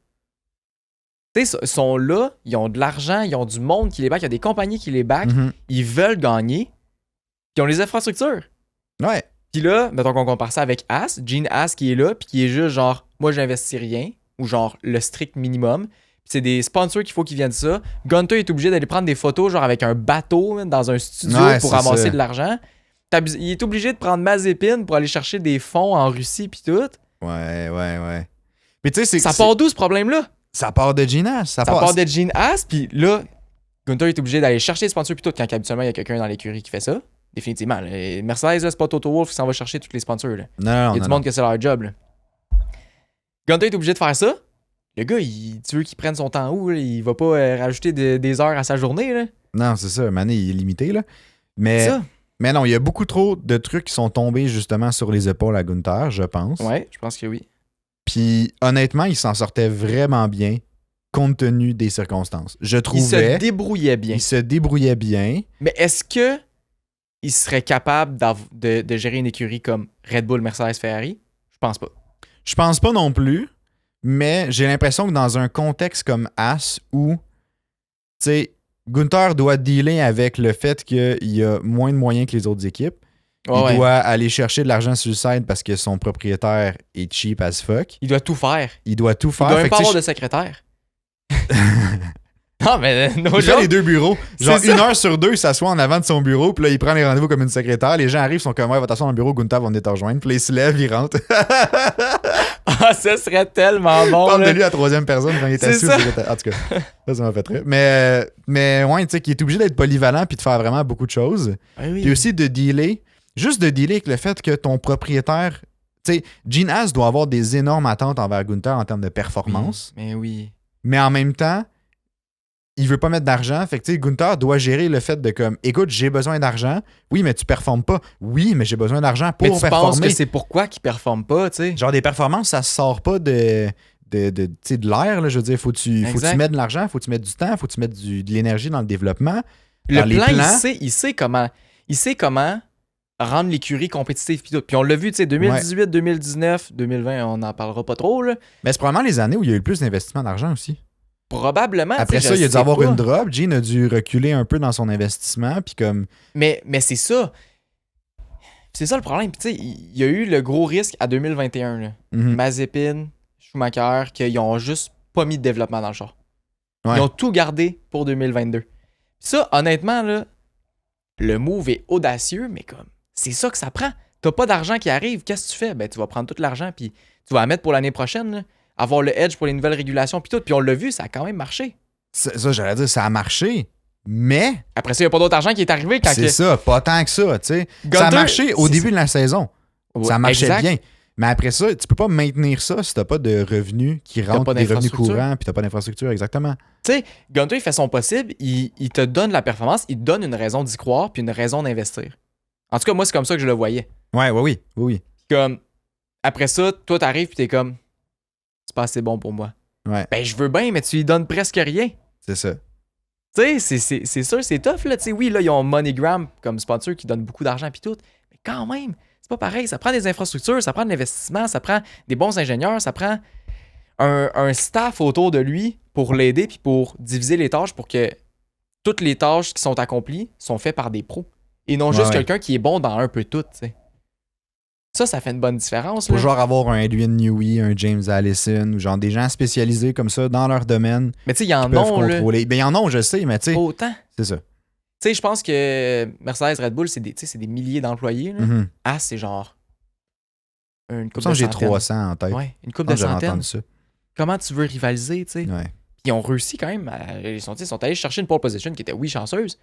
Tu sais, ils sont là, ils ont de l'argent, ils ont du monde qui les back, il y a des compagnies qui les back, Mhm. ils veulent gagner, ils ont les infrastructures. Ouais. Puis là, mettons qu'on compare ça avec As, Gene As qui est là, puis qui est juste genre, moi j'investis rien, ou genre le strict minimum. Puis c'est des sponsors qu'il faut qu'ils viennent ça. Gunter est obligé d'aller prendre des photos genre avec un bateau man, dans un studio pour ramasser de l'argent. Il est obligé de prendre Mazepin pour aller chercher des fonds en Russie puis tout. Ouais. Mais tu sais, ça part d'où ce problème-là? Ça part de Gene As. Ça part de Gene As, puis là, Gunter est obligé d'aller chercher des sponsors puis tout, quand habituellement il y a quelqu'un dans l'écurie qui fait ça. Définitivement. Là. Mercedes, là, c'est pas Toto Wolff qui s'en va chercher tous les sponsors. Là. Non, il y a du monde que c'est leur job. Là. Gunter est obligé de faire ça. Le gars, tu veux qu'il prenne son temps où? Là? Il va pas rajouter des heures à sa journée. Là. Non, c'est ça. Mané, il est limité. Là. Mais non, il y a beaucoup trop de trucs qui sont tombés justement sur les épaules à Gunter, je pense. Ouais, je pense que oui. Puis honnêtement, il s'en sortait vraiment bien compte tenu des circonstances. Je trouvais... Il se débrouillait bien. Mais est-ce que il serait capable de gérer une écurie comme Red Bull, Mercedes, Ferrari? Je pense pas. Je pense pas non plus, mais j'ai l'impression que dans un contexte comme As où, tu sais, Gunter doit dealer avec le fait qu'il y a moins de moyens que les autres équipes. Il doit aller chercher de l'argent sur le side parce que son propriétaire est cheap as fuck. Il doit tout faire. Il doit même pas avoir de secrétaire. Non, mais il fait les deux bureaux. Genre, une heure sur deux, il s'assoit en avant de son bureau, puis là, il prend les rendez-vous comme une secrétaire. Les gens arrivent, sont comme, ouais, va t'asseoir dans le bureau, Gunther va venir te rejoindre. Puis là, il se lève, il rentre. Ah, ça serait tellement bon. Il parle de lui à la troisième personne quand il est assis. En tout cas, ça m'a fait rire. Mais ouais, tu sais, qu'il est obligé d'être polyvalent puis de faire vraiment beaucoup de choses. Oui. Puis aussi de dealer, juste de dealer avec le fait que ton propriétaire, tu sais, Gene Haas doit avoir des énormes attentes envers Gunther en termes de performance. Mais oui. Mais en même temps, il veut pas mettre d'argent. Fait que, tu sais, Gunther doit gérer le fait de comme, écoute, j'ai besoin d'argent. Oui, mais tu performes pas. Oui, mais j'ai besoin d'argent pour performer. Mais tu penses que c'est pourquoi qu'il performe pas, tu sais? Genre, des performances, ça sort pas de l'air, là. Je veux dire, faut que tu mettes de l'argent, faut que tu mettes du temps, faut que tu mettes de l'énergie dans le développement. Le plan, il sait comment rendre l'écurie compétitive. Puis on l'a vu, tu sais, 2018, 2019, 2020, on n'en parlera pas trop, là. Mais c'est probablement les années où il y a eu le plus d'investissement d'argent aussi. Probablement. Après ça, il a dû avoir une drop. Gene a dû reculer un peu dans son investissement. Puis comme... Mais c'est ça. C'est ça le problème. Puis tu sais, il y a eu le gros risque à 2021. Là. Mazepin, Schumacher, qu'ils ont juste pas mis de développement dans le char. Ouais. Ils ont tout gardé pour 2022. Puis ça, honnêtement, là, le move est audacieux, mais comme c'est ça que ça prend. T'as pas d'argent qui arrive. Qu'est-ce que tu fais? Ben, tu vas prendre tout l'argent puis tu vas la mettre pour l'année prochaine. Là. Avoir le edge pour les nouvelles régulations puis tout. Puis on l'a vu, ça a quand même marché. Ça, j'allais dire, ça a marché, mais... Après ça, il n'y a pas d'autre argent qui est arrivé quand... C'est ça, pas tant que ça, tu sais. Ça a marché au début de la saison. Ouais, ça marchait bien. Mais après ça, tu peux pas maintenir ça si t'as pas de revenus qui rentrent, des revenus courants, puis t'as pas d'infrastructure, exactement. Tu sais, Gunter, il fait son possible, il te donne la performance, il te donne une raison d'y croire puis une raison d'investir. En tout cas, moi, c'est comme ça que je le voyais. Oui. Comme, après ça, toi, t'arrives puis t'es comme... C'est pas assez bon pour moi. Ouais. Ben, je veux bien, mais tu lui donnes presque rien. C'est ça. Tu sais, c'est sûr, c'est tough, là. Tu sais, oui, là, ils ont MoneyGram comme sponsor qui donne beaucoup d'argent pis tout. Mais quand même, c'est pas pareil. Ça prend des infrastructures, ça prend de l'investissement, ça prend des bons ingénieurs, ça prend un staff autour de lui pour l'aider puis pour diviser les tâches pour que toutes les tâches qui sont accomplies sont faites par des pros. Et non juste quelqu'un qui est bon dans un peu tout, tu sais. Ça fait une bonne différence. Faut genre avoir un Adrian Newey, un James Allison, ou genre des gens spécialisés comme ça dans leur domaine. Mais tu sais, il y en a. Ben, il y en a, je sais, mais tu sais. Autant. C'est ça. Tu sais, je pense que Mercedes, Red Bull, c'est des milliers d'employés. Là. Ah, c'est genre une couple de centaines. J'ai 300 en tête. Ouais, une couple de centaines. Entendu ça. Comment tu veux rivaliser, tu sais? Ouais. Ils ont réussi quand même. Ils sont allés chercher une pole position qui était, oui, chanceuse.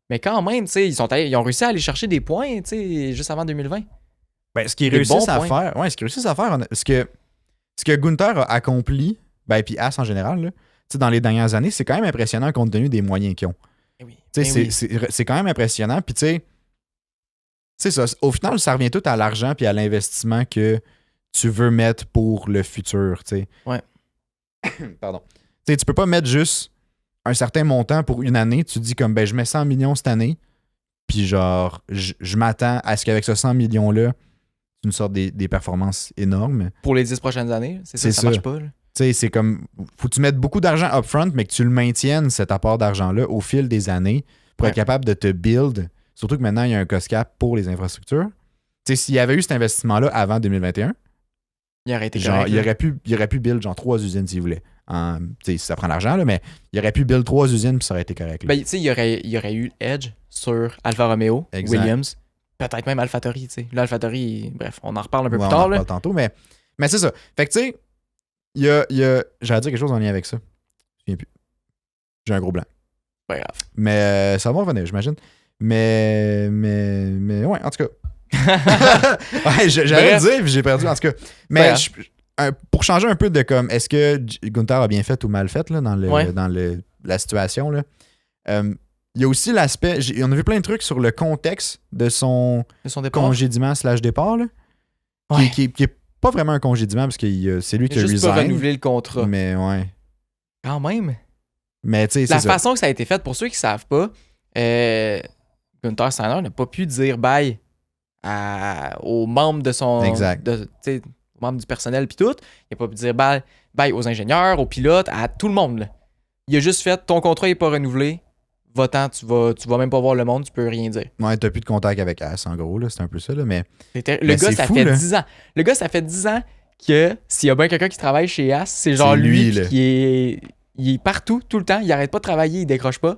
Mais quand même, tu sais, ils ont réussi à aller chercher des points, tu sais, juste avant 2020. Ben, ce qu'ils réussissent à faire, ce que Gunther a accompli, ben, puis As en général, là, dans les dernières années, c'est quand même impressionnant compte tenu des moyens qu'ils ont. C'est quand même impressionnant. Puis, tu sais, c'est ça. Au final, ça revient tout à l'argent puis à l'investissement que tu veux mettre pour le futur. T'sais. Ouais. Pardon. Tu peux pas mettre juste un certain montant pour une année. Tu dis comme, ben, je mets 100 millions cette année, puis genre, je m'attends à ce qu'avec ce 100 millions-là, tu nous sortes des performances énormes. Pour les 10 prochaines années, ça marche pas. Tu sais, c'est comme, faut que tu mettes beaucoup d'argent upfront, mais que tu le maintiennes, cet apport d'argent-là, au fil des années, pour être capable de te build. Surtout que maintenant, il y a un cost cap pour les infrastructures. Tu sais, s'il y avait eu cet investissement-là avant 2021, Il aurait été genre, correct, là. il aurait pu build genre 3 usines s'il voulait. Tu sais, ça prend l'argent, là, mais il aurait pu build 3 usines puis ça aurait été correct. Là. Ben, tu sais, il y aurait eu Edge sur Alfa Romeo, Exact. Williams, peut-être même AlphaTauri, tu sais. Là, AlphaTauri, bref, on en reparle un peu Ouais, plus on en tard, là. reparle tantôt, mais c'est ça. Fait que tu sais, il y a j'allais dire quelque chose en lien avec ça. Je me souviens plus. J'ai un gros blanc. Pas grave. Mais ça va revenir, j'imagine. Mais ouais, en tout cas. Ouais, j'allais le dire, puis j'ai perdu, en tout cas. Mais pour changer un peu de comme, est-ce que Gunther a bien fait ou mal fait là, dans la situation, là, il y a aussi l'aspect, on a vu plein de trucs sur le contexte de son départ. congédiement / départ, là, Ouais. qui est pas vraiment un congédiement, parce que c'est lui qui a juste pas resign. renouveler le contrat. Mais ouais. Quand même. Mais tu sais, c'est La ça. façon que ça a été fait, pour ceux qui savent pas, Gunther Steiner n'a pas pu dire bye aux membres de son... Exact. Tu sais, aux membres du personnel puis tout. Il n'a pas pu dire bye aux ingénieurs, aux pilotes, à tout le monde. Là. Il a juste fait, ton contrat n'est pas renouvelé, va-t'en, tu vas même pas voir le monde, tu peux rien dire. Ouais, t'as plus de contact avec As, en gros, là, c'est un peu ça, là, mais... Le gars, c'est ça fou, fait là. 10 ans. Le gars, ça fait 10 ans que s'il y a bien quelqu'un qui travaille chez As, c'est genre C'est lui, lui là. qui est... Il est partout, tout le temps. Il arrête pas de travailler, il décroche pas.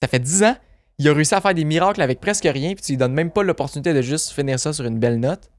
Ça fait 10 ans. Il a réussi à faire des miracles avec presque rien, puis tu lui donnes même pas l'opportunité de juste finir ça sur une belle note.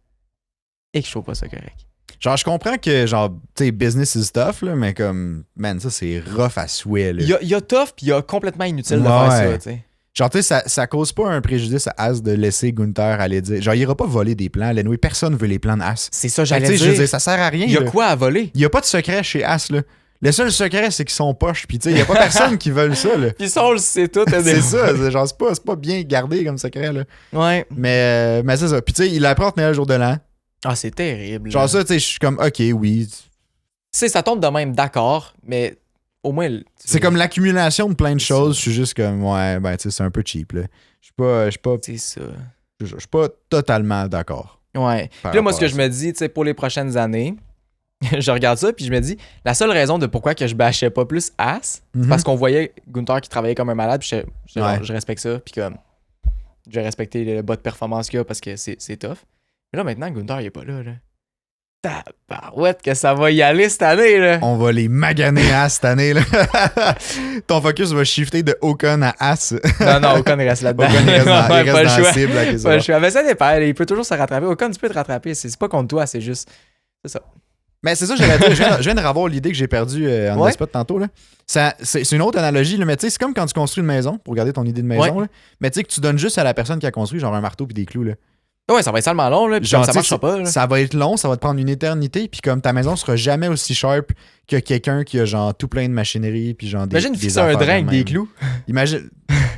Et que je trouve pas ça correct. Genre, je comprends que, genre, tu sais, business is tough, là, mais comme, man, ça, c'est rough à souhait, là. Il y a tough, puis il y a complètement inutile de Ouais. faire ça, tu sais. Genre, tu sais, ça cause pas un préjudice à As de laisser Gunther aller dire... Genre, il ira pas voler des plans. Anyway, personne veut les plans de As. C'est ça, Fait que, j'allais tu sais, dire. je veux dire, ça sert à rien, Il y a là. quoi à voler? Il y a pas de secret chez As, là. Le seul secret, c'est qu'ils sont poches, pis tu sais, il y a pas personne qui veut ça, là. Puis ça, on le sait tout. C'est ça, c'est genre, c'est pas bien gardé comme secret, là. Ouais. Mais c'est ça. Puis tu sais, il apprend à tenir le jour de l'an. Ah, c'est terrible. Genre ça, tu sais, je suis comme, ok, oui. Tu sais, ça tombe de même, d'accord, mais au moins... C'est comme l'accumulation de plein de choses. Je suis juste comme, ouais, ben tu sais, c'est un peu cheap, là. Je C'est ça. suis pas totalement d'accord. Ouais. Par Puis là, moi, ce rapport que à je ça. me dis, tu sais, pour les prochaines années, je regarde ça, puis je me dis, la seule raison de pourquoi que je bâchais pas plus As, c'est parce qu'on voyait Gunther qui travaillait comme un malade, puis je respecte ça, puis comme, je vais respecter le bas de performance qu'il y a parce que c'est tough. Mais là, maintenant, Gunther, il est pas là, là. Tabarouette que ça va y aller cette année, là. On va les maganer à As cette année, là. Ton focus va shifter de Ocon à As. Non, Ocon il reste là-dedans. Ocon, il reste dans, Ouais, il reste pas le dans choix. la cible, là, Pas le choix. Mais ça dépend, il peut toujours se rattraper. Ocon, tu peux te rattraper, c'est pas contre toi, c'est juste... C'est ça. Mais c'est ça, j'allais dire. Je viens de revoir l'idée que j'ai perdue en Ouais. spot tantôt. Là. C'est une autre analogie, là, mais tu sais, c'est comme quand tu construis une maison, pour garder ton idée de maison, Ouais. là, mais tu sais que tu donnes juste à la personne qui a construit genre un marteau puis des clous. Là. Ouais, ça va être salement long, là, puis Genre, comme ça tu sais, marchera pas, là. ça va être long, ça va te prendre une éternité, puis comme ta maison sera jamais aussi sharp que quelqu'un qui a genre tout plein de machinerie, puis genre Imagine des fixer un affaires drain de avec des même. clous. Imagine.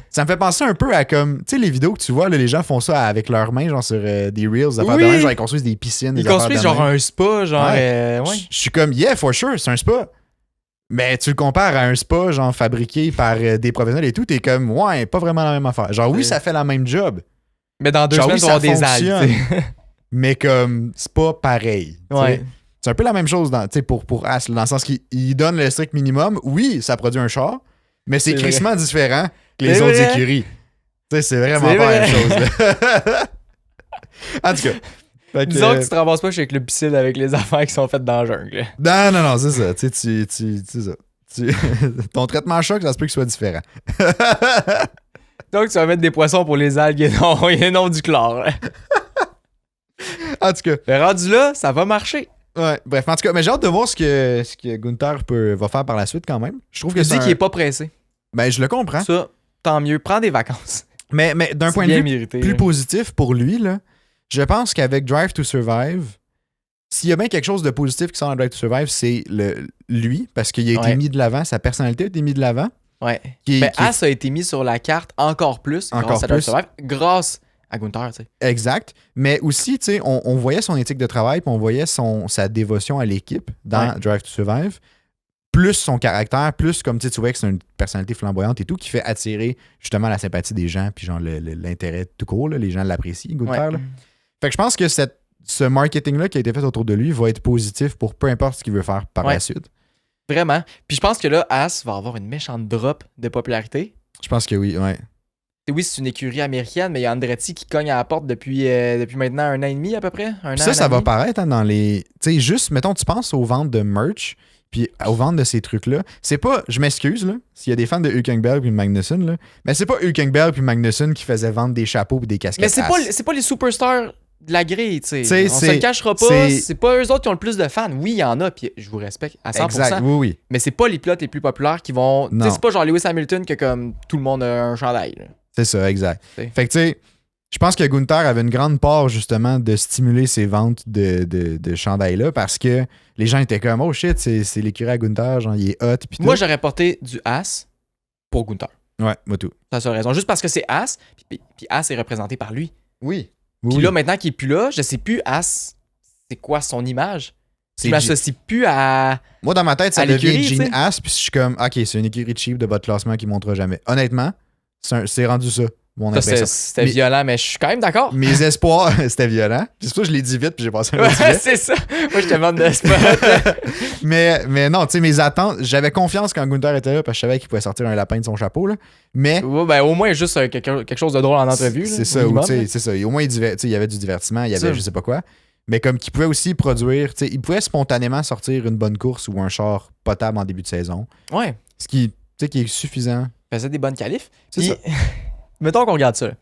Ça me fait penser un peu à comme, tu sais, les vidéos que tu vois, là, les gens font ça avec leurs mains, genre sur des reels, des affaires Oui. de même, genre ils construisent des piscines, Ils des affaires construisent de genre même. un spa, genre... Ouais. ouais. Je suis comme, yeah, for sure, c'est un spa. Mais tu le compares à un spa, genre fabriqué par des professionnels et tout, t'es comme, ouais, pas vraiment la même affaire. Genre, oui, ça fait la même job, Mais dans 2 genre, semaines, oui, tu vas avoir des ça algues, tu sais. mais comme, c'est pas pareil. tu sais. Ouais. C'est un peu la même chose tu sais, pour As, dans le sens qu'il il donne le strict minimum. Oui, ça produit un char, mais c'est C'est vrai. crissement différent que les C'est autres vrai. écuries. Tu sais, c'est vraiment C'est pas la vrai. même chose. là. En tout cas. Fait que, Disons que tu te ramasses pas chez Club Piscine avec les affaires qui sont faites dans la jungle. là. non, c'est ça. Tu sais, c'est ça. Ton traitement choc, ça se peut qu'il soit différent. Donc, tu vas mettre des poissons pour les algues et non du chlore. En tout cas, Mais rendu là, ça va marcher. ouais. Bref, en tout cas, mais j'ai hâte de voir ce que Gunther va faire par la suite quand même. Je trouve que Tu c'est dis qu'il est pas pressé. Ben, je le comprends. Ça, tant mieux. Prends des vacances. Mais d'un C'est point de bien vue mérité, plus là. positif pour lui, là, je pense qu'avec Drive to Survive, s'il y a bien quelque chose de positif qui sort dans Drive to Survive, c'est lui, parce qu'il a été Ouais. mis de l'avant, sa personnalité a été mise de l'avant. Ouais. Qui est- Ben, qui est- As a été mis sur la carte encore plus Encore grâce à Drive plus. to Survive, grâce à Gunther, tu sais. Exact. Mais aussi, tu sais, on voyait son éthique de travail, puis on voyait sa dévotion à l'équipe dans Ouais. Drive to Survive, plus son caractère, plus comme tu sais, tu vois que c'est une personnalité flamboyante et tout, qui fait attirer justement la sympathie des gens, puis genre l'intérêt tout court, là, les gens l'apprécient, Gunther. Ouais. là. Fait que je pense que ce marketing-là qui a été fait autour de lui va être positif pour peu importe ce qu'il veut faire par Ouais. la suite. Vraiment. Puis je pense que là, As va avoir une méchante drop de popularité. Je pense que oui, ouais. Oui, c'est une écurie américaine, mais il y a Andretti qui cogne à la porte depuis maintenant 1 an et demi à peu près. Puis ça va paraître hein, dans les. Tu sais, juste, mettons, tu penses aux ventes de merch, puis aux ventes de ces trucs-là. C'est pas. Je m'excuse, là, s'il y a des fans de Hülkenberg puis Magnussen, là, mais c'est pas Hülkenberg puis Magnussen qui faisaient vendre des chapeaux et des casquettes. Mais c'est pas les superstars de la grille, tu sais. T'sais, On se le cachera pas, c'est pas eux autres qui ont le plus de fans. Oui, il y en a, puis je vous respecte à 100%. Exact, oui. Mais c'est pas les pilotes les plus populaires qui vont. Tu sais, c'est pas genre Lewis Hamilton que comme tout le monde a un chandail. Là. C'est ça, exact. T'sais. Fait que tu sais, je pense que Gunther avait une grande part justement de stimuler ses ventes de chandails-là parce que les gens étaient comme oh shit, c'est l'écurie à Gunther, genre il est hot. Pis moi, j'aurais porté du As pour Gunther. Ouais, moi tout. T'as ça raison. Juste parce que c'est As, puis As est représenté par lui. Oui. Puis là, maintenant qu'il est plus là, je sais plus As, c'est quoi son image. Je m'associe plus à. Moi, dans ma tête, ça devient Gene t'sais. As, puis je suis comme ok, c'est une écurie cheap de bas de classement qui montrera jamais. Honnêtement, c'est rendu ça. Mon impression. C'était violent, mais je suis quand même d'accord. Mes espoirs, c'était violent. C'est pour ça que je l'ai dit vite puis j'ai passé un autre Ouais, sujet. c'est ça. Moi, je te demande de spot. mais non, tu sais, mes attentes, j'avais confiance quand Gunther était là parce que je savais qu'il pouvait sortir un lapin de son chapeau. Là. Mais. Ouais, ben, au moins, juste quelque chose de drôle en entrevue. C'est ça, ou, c'est ça. Et au moins, il y avait du divertissement, il y avait je sais pas quoi. Mais comme qu'il pouvait aussi produire, tu sais, il pouvait spontanément sortir une bonne course ou un char potable en début de saison. Ouais. Ce qui est suffisant. Il faisait des bonnes qualifs. C'est ça. Mettons qu'on regarde ça. Là.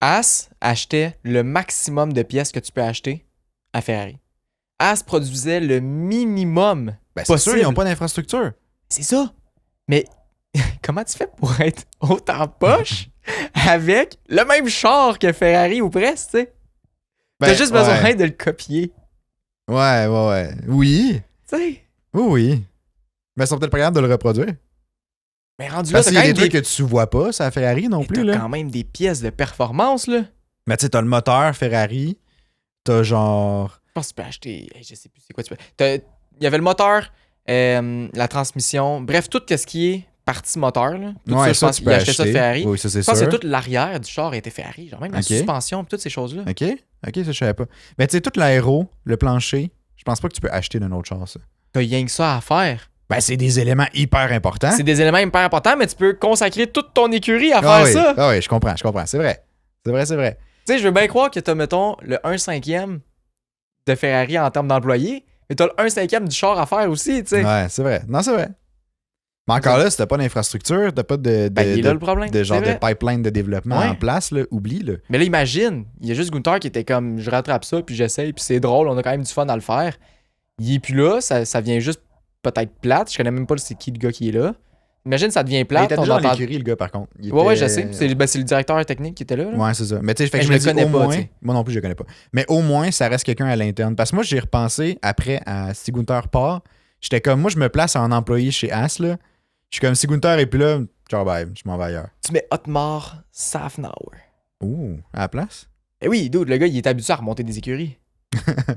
As achetait le maximum de pièces que tu peux acheter à Ferrari. As produisait le minimum. Ben, c'est sûr, ils n'ont pas d'infrastructure. C'est ça. Mais comment tu fais pour être autant poche avec le même char que Ferrari ou presque, tu sais? T'as juste besoin de le copier. Ouais. Oui. Tu sais? Oui. Mais ils sont peut-être pas capables de le reproduire. Mais rendu parce là, qu'il y a des trucs que tu vois pas, ça Ferrari non plus. T'as là. quand même des pièces de performance, là. Mais tu sais, t'as le moteur Ferrari, t'as genre. Je pense que tu peux acheter. Je sais plus c'est quoi tu peux. Il y avait le moteur, la transmission, bref, tout ce qui est partie moteur. Là. Tout ouais, ça, je pense qu'il achetait ça de Ferrari. Oui, ça c'est je pense sûr. que toute l'arrière du char était Ferrari. Genre même la suspension et toutes ces choses-là. Ok, ça je savais pas. Mais tu sais, tout l'aéro, le plancher, je pense pas que tu peux acheter d'un autre char, ça. T'as rien que ça à faire. Ben, c'est des éléments hyper importants. C'est des éléments hyper importants, mais tu peux consacrer toute ton écurie à faire ça. Ah oui, je comprends. C'est vrai. C'est vrai. Tu sais, je veux bien croire que t'as, mettons, le 1/5 de Ferrari en termes d'employés, mais t'as le 1/5 du char à faire aussi, tu sais. Ouais, c'est vrai. Non, c'est vrai. Mais encore là, si t'as pas d'infrastructure, t'as pas de il est là le problème. de genre de pipeline de développement en place, là, oublie. Là. Mais là, imagine, il y a juste Gunther qui était comme, je rattrape ça, puis j'essaye, puis c'est drôle, on a quand même du fun à le faire. Il est plus là, ça vient juste peut-être plate. Je connais même pas c'est qui le gars qui est là. Imagine, ça devient plate. Il était déjà dans l'écurie, le gars, par contre. Ouais, je sais. C'est le directeur technique qui était là. Ouais, c'est ça. Mais tu sais, je me dis, au moins... Moi non plus, je le connais pas. Mais au moins, ça reste quelqu'un à l'interne. Parce que moi, j'ai repensé, après, à si Gunther part, j'étais comme, moi, je me place en employé chez As, là. Je suis comme, si Gunther est plus là, ciao, bye, je m'en vais ailleurs. Tu mets Otmar Safnauer. Ouh, à la place? Eh oui, dude, le gars, il est habitué à remonter des écuries.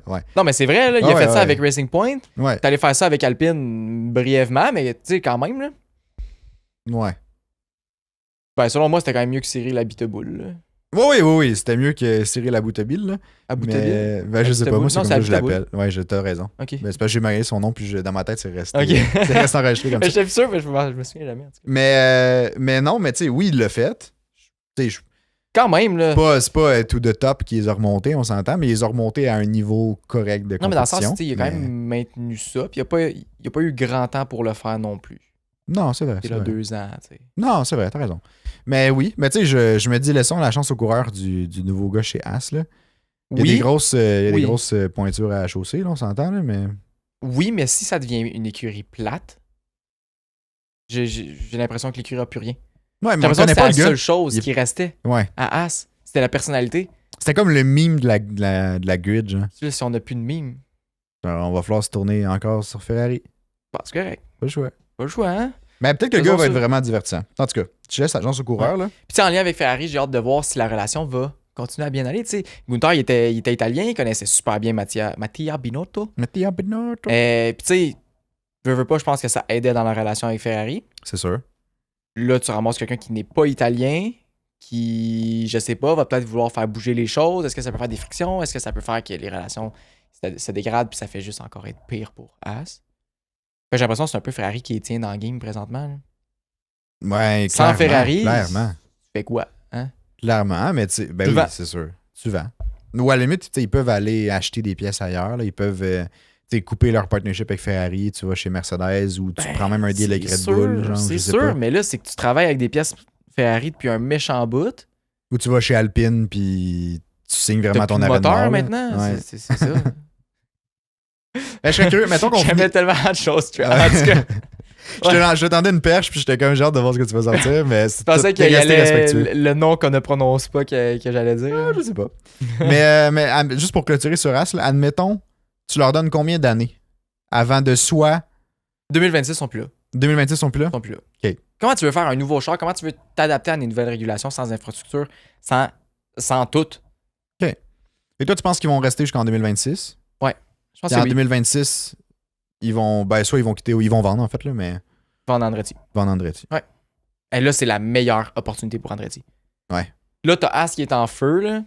Ouais. Non, mais c'est vrai, là, il a fait ça avec Racing Point. Ouais. T'allais faire ça avec Alpine brièvement, mais tu sais, quand même, là. Ouais. Ben, selon moi, c'était quand même mieux que Cyril Abiteboul. Oui, c'était mieux que Cyril Aboutebil, là. Aboutebil? Ben, je sais pas, moi, c'est comme ça que je Abiteboul. l'appelle. Ouais, t'as raison. Ok. Ben, c'est parce que j'ai marié son nom, puis dans ma tête, c'est resté. Ok. C'est resté enregistré comme ça. J'étais sûr, mais je me souviens jamais. En tout cas. Mais non, mais tu sais, oui, il l'a fait. Tu sais, quand même, là. C'est pas tout de top qui les a remontés, on s'entend, mais ils les ont remontés à un niveau correct de compétition. Non, mais dans le sens, il a quand même maintenu ça, puis il n'y a pas eu grand temps pour le faire non plus. Non, c'est vrai. Il a 2 ans, tu sais. Non, c'est vrai, t'as raison. Mais oui, mais tu sais, je me dis, laissons la chance aux coureurs du nouveau gars chez As, là. Il y a des grosses pointures à la chaussée, là, on s'entend, là, mais... Oui, mais si ça devient une écurie plate, j'ai l'impression que l'écurie n'a plus rien. Ouais, mais j'ai on connaît que pas le c'était gars. La seule chose qui restait à As, c'était la personnalité. C'était comme le meme de la grid, genre. Si on n'a plus de meme. Alors, on va falloir se tourner encore sur Ferrari. Bah, c'est correct. Pas le choix. Pas le choix, hein? Mais peut-être que le gars va être vraiment divertissant. En tout cas, tu laisses la chance au coureur, là. Puis en lien avec Ferrari, j'ai hâte de voir si la relation va continuer à bien aller. Tu sais, Gunther, il était italien, il connaissait super bien Mattia Binotto. Puis tu sais, veux pas, je pense que ça aidait dans la relation avec Ferrari. C'est sûr. Là, tu ramasses quelqu'un qui n'est pas italien, qui, je sais pas, va peut-être vouloir faire bouger les choses. Est-ce que ça peut faire des frictions? Est-ce que ça peut faire que les relations se dégradent puis ça fait juste encore être pire pour As? J'ai l'impression que c'est un peu Ferrari qui tient dans le game présentement. Là. Ouais, sans Ferrari, clairement. tu fais quoi? Hein? Clairement, mais tu sais, ben Tu oui, vends. c'est sûr. Tu vends. Ou à la limite, tu sais, ils peuvent aller acheter des pièces ailleurs. Là. Ils peuvent tu sais, couper leur partnership avec Ferrari. Tu vas chez Mercedes ou tu prends même un deal avec Red Bull. Genre, C'est je sais sûr, pas. mais là, c'est que tu travailles avec des pièces Ferrari depuis un méchant bout. Ou tu vas chez Alpine puis tu signes vraiment T'as ton plus de arrêt de moteur mort. là. maintenant. Ouais. C'est ça. Ben, je serais curieux. Mettons qu'on J'aimais finit... tellement de choses, tu vois. En tout cas, Je tendais une perche puis j'étais comme genre de voir ce que tu vas sortir, mais c'est je pensais tout- qu'il y resté allait respectueux. le nom qu'on ne prononce pas que j'allais dire. Je sais pas. mais juste pour clôturer sur As, là, admettons, tu leur donnes combien d'années avant de soit 2026 sont plus là. 2026 sont plus là? Sont plus là. OK. Comment tu veux faire un nouveau char? Comment tu veux t'adapter à des nouvelles régulations sans infrastructure, sans tout? Et toi, tu penses qu'ils vont rester jusqu'en 2026? Je pense Et que en oui. 2026, ils vont. Ben, soit ils vont quitter ou ils vont vendre, en fait, là, mais Vendre Andretti. vendre Andretti. Et là, c'est la meilleure opportunité pour Andretti. Ouais. Là, t'as As qui est en feu, là.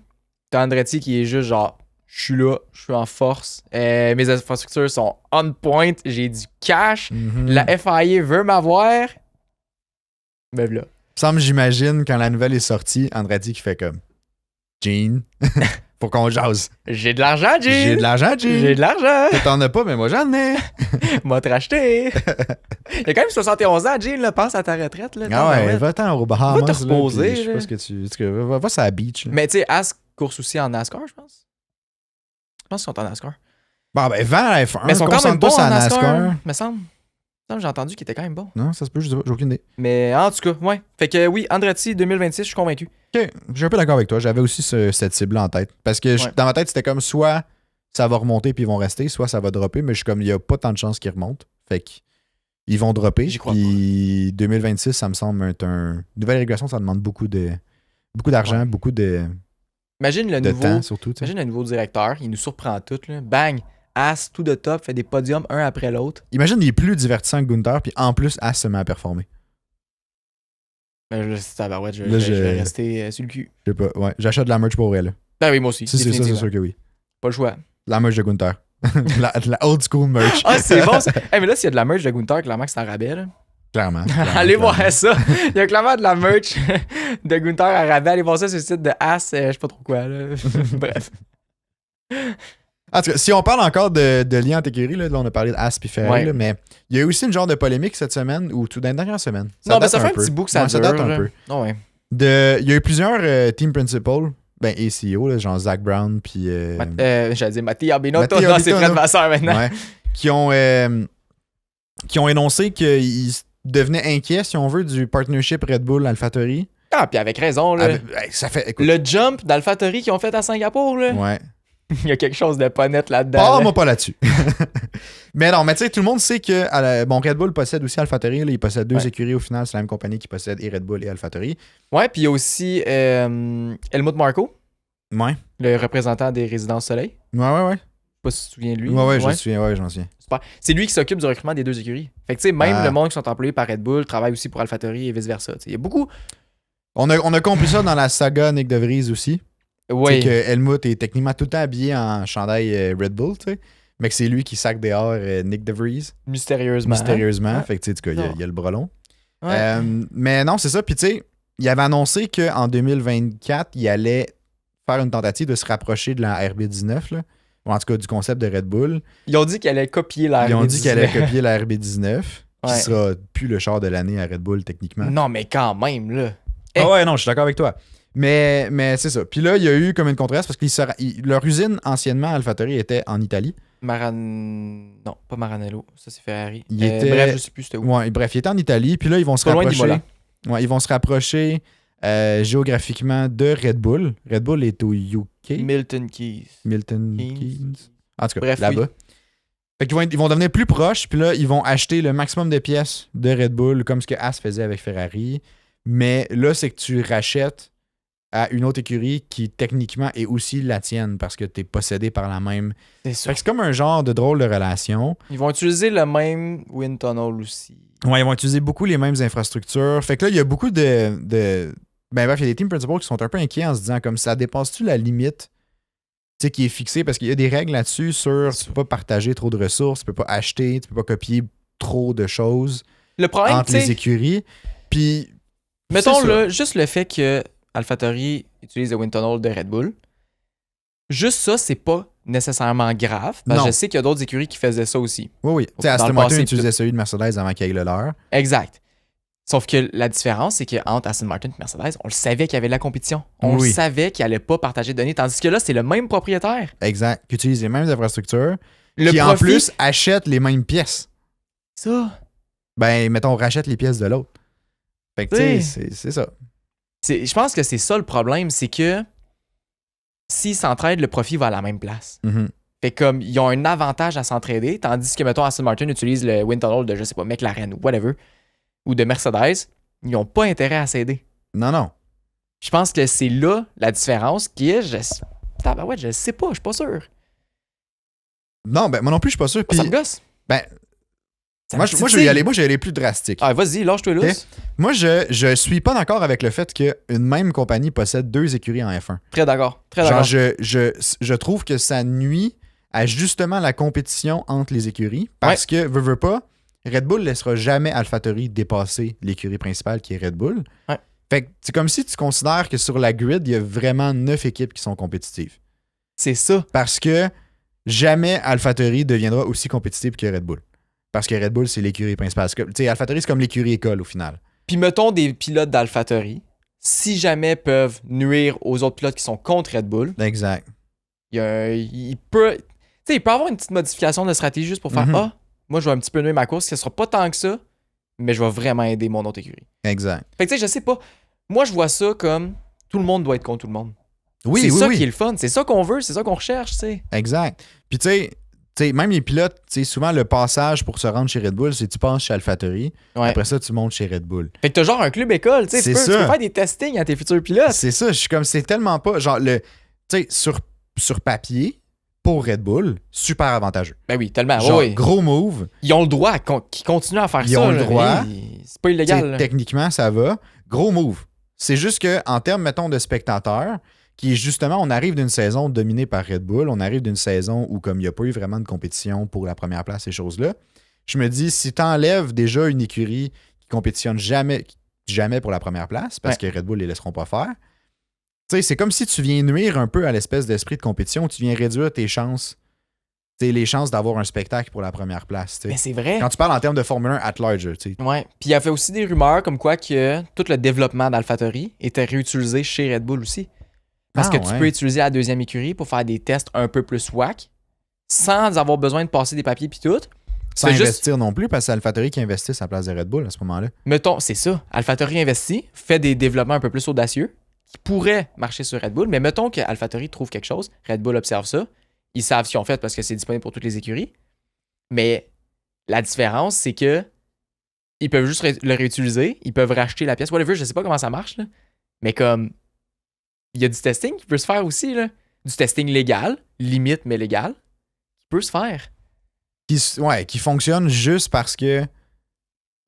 T'as Andretti qui est juste genre, je suis là, je suis en force. Mes infrastructures sont on point, j'ai du cash. Mhm. La FIA veut m'avoir. Me voilà. Semble, j'imagine, quand la nouvelle est sortie, Andretti qui fait comme Gene, faut qu'on jase. J'ai de l'argent, Jim. J'ai de l'argent, Gene. J'ai de l'argent. Toi, t'en as pas, mais moi, j'en ai. M'a te racheté. Il y a quand même 71 ans, Jim, là, pense à ta retraite. Là, Ah ouais, tabarouette. va-t'en au Bahamas. Va te là, reposer, puis Je sais là. pas ce que tu. en tout cas, va sur la beach. Là. Mais tu sais, As course aussi en NASCAR, je pense. Je pense qu'ils sont en NASCAR. Bon, ben, vends la F1. Mais ils sont quand même concentre bons pas sur en la NASCAR, me semble. J'ai entendu qu'ils étaient quand même bons. Non, ça se peut, je sais pas, j'ai aucune idée. Mais en tout cas, ouais. Fait que oui, Andretti 2026, je suis convaincu. Ok, je suis un peu d'accord avec toi. J'avais aussi cette cible-là en tête. Parce que Ouais. dans ma tête, c'était comme soit ça va remonter puis ils vont rester, soit ça va dropper, mais je suis comme, il n'y a pas tant de chances qu'ils remontent. Fait qu'ils vont dropper. J'y crois Puis 2026, ça me semble être une nouvelle régulation, ça demande beaucoup d'argent, Ouais. beaucoup de Imagine le nouveau. temps surtout. tu sais. Imagine le nouveau directeur, il nous surprend tout, là. Bang! As, tout de top, fait des podiums un après l'autre. Imagine, il est plus divertissant que Gunther, puis en plus, As se met à performer. Mais là, c'est tabarouette, je Là, vais rester sur le cul. Je sais pas, ouais. J'achète de la merch pour elle. Là. Ah oui, moi aussi. Si c'est ça, c'est définitivement. sûr que oui. Pas le choix. La merch de Gunther. la old school merch. Ah, c'est bon ça. Hey, mais là, s'il y a de la merch de Gunther, clairement que c'est en rabais, là. Clairement. Allez clairement. voir ça. Il y a clairement de la merch de Gunther à rabais. Allez voir ça sur le site de As, je sais pas trop quoi, là. Bref. En tout cas, si on parle encore de liens entre écuries, là on a parlé de As et Ferrari, Ouais. là, mais il y a eu aussi une genre de polémique cette semaine, ou tout dans les dernières semaines. Non, mais date ça fait un peu. petit bout que ça Ouais, dure. ça date un là. peu. Ah ouais. Il y a eu plusieurs team principals, ben, et CEO, là, genre Zach Brown, puis. J'allais dire Mattia Binotto. Mattia Non, c'est Binotto. Fred Vasseur maintenant. Ouais, qui ont énoncé qu'ils devenaient inquiets, si on veut, du partnership Red Bull AlphaTauri. Ah, puis avec raison, là. Ça fait. Écoute, Le jump d'AlphaTauri qu'ils ont fait à Singapour, là. ouais. Il y a quelque chose de pas net là-dedans. là. Parle-moi pas là-dessus. Mais non, mais tu sais, tout le monde sait que bon, Red Bull possède aussi AlphaTauri. Là, il possède deux Ouais. écuries au final. C'est la même compagnie qui possède et Red Bull et AlphaTauri. Ouais, puis il y a aussi Helmut Marko, Ouais. le représentant des Résidences Soleil. Ouais. Je sais pas si tu te souviens de lui. Ouais, je me souviens. Ouais, j'en souviens. Super. C'est lui qui s'occupe du recrutement des deux écuries. Fait que tu sais, même Ah. le monde qui sont employés par Red Bull travaille aussi pour AlphaTauri et vice-versa. Tu sais, il y a beaucoup. On a compris ça dans la saga Nick De Vries aussi. Oui. Tu sais que Helmut est techniquement tout le temps habillé en chandail Red Bull, tu sais. Mais que c'est lui qui sac dehors Nick De Vries, Mystérieusement. mystérieusement. Ouais. Fait que tu sais, en tout cas, il y a le bras long. Ouais. Mais non, c'est ça. Puis tu sais, il avait annoncé qu'en 2024, il allait faire une tentative de se rapprocher de la RB19, là. Ou en tout cas du concept de Red Bull. Ils ont dit qu'elle allait copier la Ils ont dit RB19. qu'elle allait copier la RB19, qui Ouais. sera plus le char de l'année à Red Bull techniquement. Non, mais quand même, là. Ah ouais, non, je suis d'accord avec toi. Mais c'est ça. Puis là, il y a eu comme une controverse parce que leur usine anciennement, AlphaTauri, était en Italie. Non, pas Maranello. Ça, c'est Ferrari. Il était- Bref, je sais plus c'était où. Ouais, bref, il était en Italie. Puis là, ils vont se Pas loin rapprocher. d'Imola. Ouais, ils vont se rapprocher géographiquement de Red Bull. Red Bull est au UK. Milton Keys. Milton Keynes. Keynes. En tout cas, Bref, là-bas. oui. Fait qu'ils ils vont devenir plus proches, puis là, ils vont acheter le maximum de pièces de Red Bull, comme ce que As faisait avec Ferrari. Mais là, c'est que tu rachètes à une autre écurie qui, techniquement, est aussi la tienne, parce que tu es possédé par la même. C'est Fait ça. que c'est comme un genre de drôle de relation. Ils vont utiliser le même wind tunnel aussi. Ouais, ils vont utiliser beaucoup les mêmes infrastructures. Fait que là, il y a beaucoup de... Ben bref, il y a des team principals qui sont un peu inquiets en se disant comme ça dépasse-tu la limite qui est fixée parce qu'il y a des règles là-dessus sur tu peux pas partager trop de ressources, tu peux pas acheter, tu peux pas copier trop de choses Le problème, entre tu les sais, écuries. Puis mettons c'est ça. là, juste le fait que AlphaTauri utilise le wind tunnel de Red Bull. Juste ça, c'est pas nécessairement grave. Parce que je sais qu'il y a d'autres écuries qui faisaient ça aussi. Oui. Tu sais, Aston Martin utilisait celui de Mercedes avant qu'il y ait le leur. Exact. Sauf que la différence, c'est qu'entre Aston Martin et Mercedes, on le savait qu'il y avait de la compétition. On le savait qu'il allait pas partager de données. Tandis que là, c'est le même propriétaire. Exact. Qui utilise les mêmes infrastructures. Le qui profit, en plus achète les mêmes pièces. Ça. Ben, mettons, on rachète les pièces de l'autre. Fait que, tu sais, c'est ça. Je pense que c'est ça le problème, c'est que s'ils s'entraident, le profit va à la même place. Fait comme, ils ont un avantage à s'entraider, tandis que, mettons, Aston Martin utilise le wind tunnel de, je sais pas, McLaren ou whatever, ou de Mercedes, ils n'ont pas intérêt à s'aider. Non. Je pense que c'est là la différence qui est, je sais pas, je suis pas sûr. Non, ben, moi non plus, je suis pas sûr. Puis, ça me gosse. Ben, moi, je vais y aller plus drastique. Ah, vas-y, lâche-toi là. Moi, je suis pas d'accord avec le fait qu'une même compagnie possède 2 écuries en F1. Très d'accord. Genre, je trouve que ça nuit à justement la compétition entre les écuries parce que, veux pas, Red Bull laissera jamais AlphaTauri dépasser l'écurie principale qui est Red Bull. Ouais. Fait que c'est comme si tu considères que sur la grid, il y a vraiment 9 équipes qui sont compétitives. C'est ça. Parce que jamais AlphaTauri deviendra aussi compétitive que Red Bull. Parce que Red Bull, c'est l'écurie principale. Tu sais, AlphaTauri, c'est comme l'écurie école au final. Puis mettons des pilotes d'AlphaTauri, si jamais peuvent nuire aux autres pilotes qui sont contre Red Bull. Exact. Il peut avoir une petite modification de stratégie juste pour faire moi je vais un petit peu nuire ma course, ce sera pas tant que ça, mais je vais vraiment aider mon autre écurie. Exact. Fait que tu sais, je sais pas. Moi, je vois ça comme tout le monde doit être contre tout le monde. Oui, c'est ça qui est le fun. C'est ça qu'on veut, c'est ça qu'on recherche, tu sais. Exact. Puis tu sais, même les pilotes, tu sais, souvent le passage pour se rendre chez Red Bull, c'est tu passes chez AlphaTauri. Ouais. Après ça, tu montes chez Red Bull. Fait que t'as genre un club école, tu sais. Tu peux faire des testings à tes futurs pilotes. C'est ça. Je suis comme, c'est tellement pas. Genre, tu sais, sur papier, pour Red Bull, super avantageux. Ben oui, tellement. Genre, gros move. Ils ont le droit qu'ils continuent à faire ça. Ils ont le droit. C'est pas illégal. Techniquement, ça va. Gros move. C'est juste qu'en termes, mettons, de spectateurs, qui est justement, on arrive d'une saison dominée par Red Bull, on arrive d'une saison où, comme il n'y a pas eu vraiment de compétition pour la première place, ces choses-là, je me dis, si tu enlèves déjà une écurie qui compétitionne jamais pour la première place, parce que Red Bull ne les laisseront pas faire, tu sais, c'est comme si tu viens nuire un peu à l'espèce d'esprit de compétition, tu viens réduire tes chances, les chances d'avoir un spectacle pour la première place. T'sais. Mais c'est vrai. Quand tu parles en termes de Formule 1 at large. Tu sais. Ouais. Puis il y avait aussi des rumeurs comme quoi que tout le développement d'AlphaTauri était réutilisé chez Red Bull aussi. Parce que tu peux utiliser la deuxième écurie pour faire des tests un peu plus whack, sans avoir besoin de passer des papiers puis tout. Sans investir non plus, parce que c'est AlphaTauri qui investit à la place de Red Bull à ce moment-là. Mettons, c'est ça. AlphaTauri investit, fait des développements un peu plus audacieux, qui pourraient marcher sur Red Bull, mais mettons que AlphaTauri trouve quelque chose, Red Bull observe ça, ils savent ce qu'ils ont fait parce que c'est disponible pour toutes les écuries. Mais la différence, c'est que ils peuvent juste le réutiliser, ils peuvent racheter la pièce, whatever, je sais pas comment ça marche, là. Mais comme il y a du testing qui peut se faire aussi, là. Du testing légal, limite mais légal, qui peut se faire. Qui fonctionne juste parce que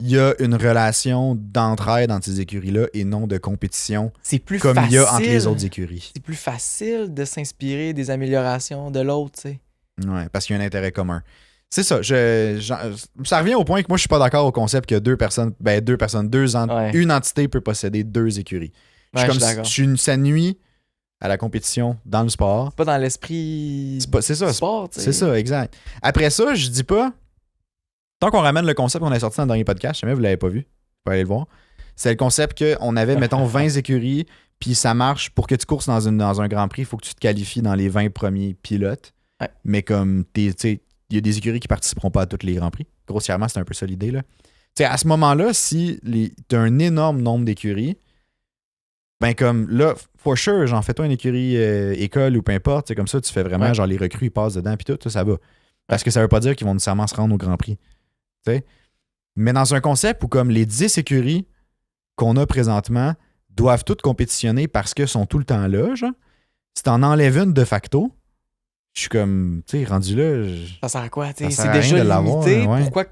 il y a une relation d'entraide entre ces écuries-là et non de compétition comme il y a entre les autres écuries. C'est plus facile de s'inspirer des améliorations de l'autre, tu sais. Ouais, parce qu'il y a un intérêt commun. C'est ça. Ça revient au point que moi, je suis pas d'accord au concept que une entité peut posséder 2 écuries. Ça nuit à la compétition dans le sport. C'est pas dans l'esprit c'est ça, sport, tu sais. C'est ça, exact. Après ça, je dis pas... Tant qu'on ramène le concept qu'on a sorti dans le dernier podcast, je sais même vous l'avez pas vu, vous pouvez aller le voir. C'est le concept qu'on avait, mettons, 20 écuries, puis ça marche pour que tu courses dans un Grand Prix, il faut que tu te qualifies dans les 20 premiers pilotes. Ouais. Mais comme, il y a des écuries qui participeront pas à tous les Grands Prix. Grossièrement, c'est un peu ça l'idée, là. T'sais, à ce moment-là, si tu as un énorme nombre d'écuries, ben comme là, for sure, j'en fais toi une écurie école ou peu importe, c'est comme ça, tu fais vraiment, genre les recrues, ils passent dedans, puis tout, ça va. Parce que ça veut pas dire qu'ils vont nécessairement se rendre au Grand Prix. T'sais. Mais dans un concept où comme les 10 écuries qu'on a présentement doivent toutes compétitionner parce qu'elles sont tout le temps là, genre, si t'en enlèves une de facto, je suis comme, tu sais, rendu là... Ça sert à quoi? C'est déjà limité. Pourquoi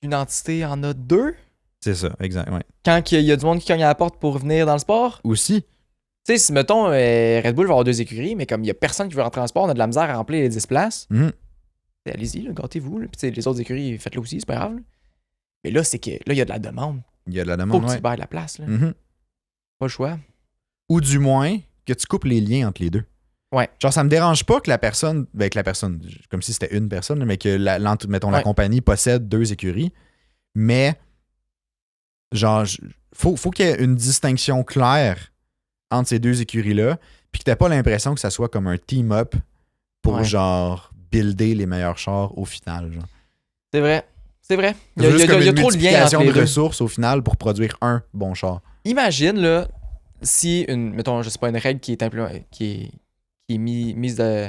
une entité en a 2? C'est ça, exact, ouais. Quand il y a du monde qui cogne à la porte pour venir dans le sport? Aussi. Tu sais, si, mettons, Red Bull va avoir 2 écuries, mais comme il y a personne qui veut rentrer en sport, on a de la misère à remplir les 10 places. Allez-y, là, gâtez-vous. Là. Puis les autres écuries, faites-le aussi, c'est pas grave. Là. Mais là, c'est que là, il y a de la demande. Il y a de la demande, faut que tu libères de la place. Là. Pas le choix. ou du moins que tu coupes les liens entre les deux. Ouais. Genre, ça me dérange pas que la personne, comme si c'était une personne, mais que, mettons, la compagnie possède 2 écuries, mais genre, faut qu'il y ait une distinction claire entre ces 2 écuries-là, puis que t'aies pas l'impression que ça soit comme un team-up pour, genre, builder les meilleurs chars au final, genre. C'est vrai. Il y a, C'est juste comme il y a une trop de liens entre multiplication les de deux. ressources au final pour produire un bon char. Imagine, là, si mettons, je sais pas, une règle qui est qui est mise de...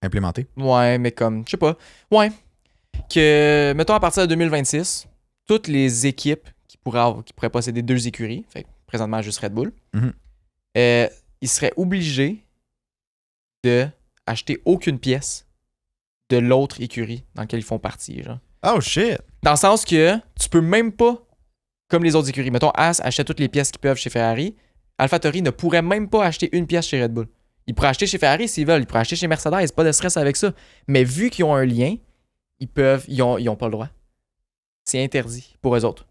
Implémenté. Ouais, mais comme, je sais pas. Ouais. Que, mettons, à partir de 2026, toutes les équipes qui pourraient posséder 2 écuries, fait que présentement juste Red Bull, Mhm. ils seraient obligés de acheter aucune pièce de l'autre écurie dans laquelle ils font partie, genre. Oh shit! Dans le sens que tu peux même pas, comme les autres écuries, mettons, As achète toutes les pièces qu'ils peuvent chez Ferrari, AlphaTauri ne pourrait même pas acheter une pièce chez Red Bull. Ils pourraient acheter chez Ferrari s'ils veulent, ils pourraient acheter chez Mercedes, pas de stress avec ça. Mais vu qu'ils ont un lien, ils ont pas le droit. C'est interdit pour eux autres.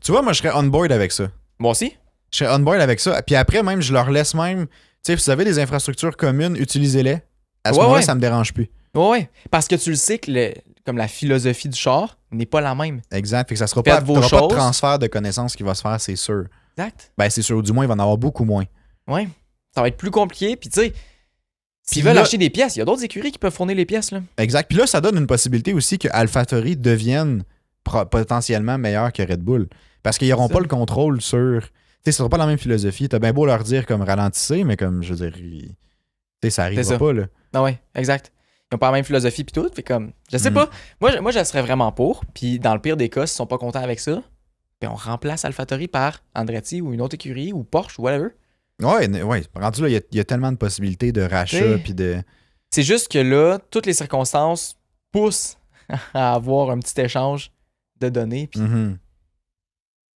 Tu vois, moi, je serais on board avec ça. Moi aussi? Je serais on board avec ça. Puis après, même, je leur laisse même. Tu sais, si vous avez des infrastructures communes, utilisez-les. À ce Ouais, moment-là, ouais. ça me dérange plus. Ouais. Parce que tu le sais que comme la philosophie du char n'est pas la même. Exact. Fait que ça sera Faites pas, vos t'auras pas de choses. transfert de connaissances qui va se faire, c'est sûr. Exact. Ben, c'est sûr. Ou du moins, il va en avoir beaucoup moins. Ouais. Ça va être plus compliqué. Puis tu sais, s'ils Puis veulent là- acheter des pièces, il y a d'autres écuries qui peuvent fournir les pièces, là. Exact. Puis là, ça donne une possibilité aussi que AlphaTauri devienne potentiellement meilleur que Red Bull. Parce qu'ils n'auront C'est pas ça. le contrôle sur. Tu sais, ce sera pas la même philosophie. T'as bien beau leur dire comme ralentissez, mais comme, je veux dire, tu sais, ça arrivera C'est ça. pas, là. Ah ouais, exact. Ils ont pas la même philosophie pis tout, fait comme, je sais Mhm. pas. Moi, je serais vraiment pour. Puis dans le pire des cas, s'ils sont pas contents avec ça, ben on remplace AlphaTauri par Andretti ou une autre écurie ou Porsche ou whatever. Ouais. Rendu là, il y a tellement de possibilités de rachat, T'sais. puis de. C'est juste que là, toutes les circonstances poussent à avoir un petit échange de données puis Mhm.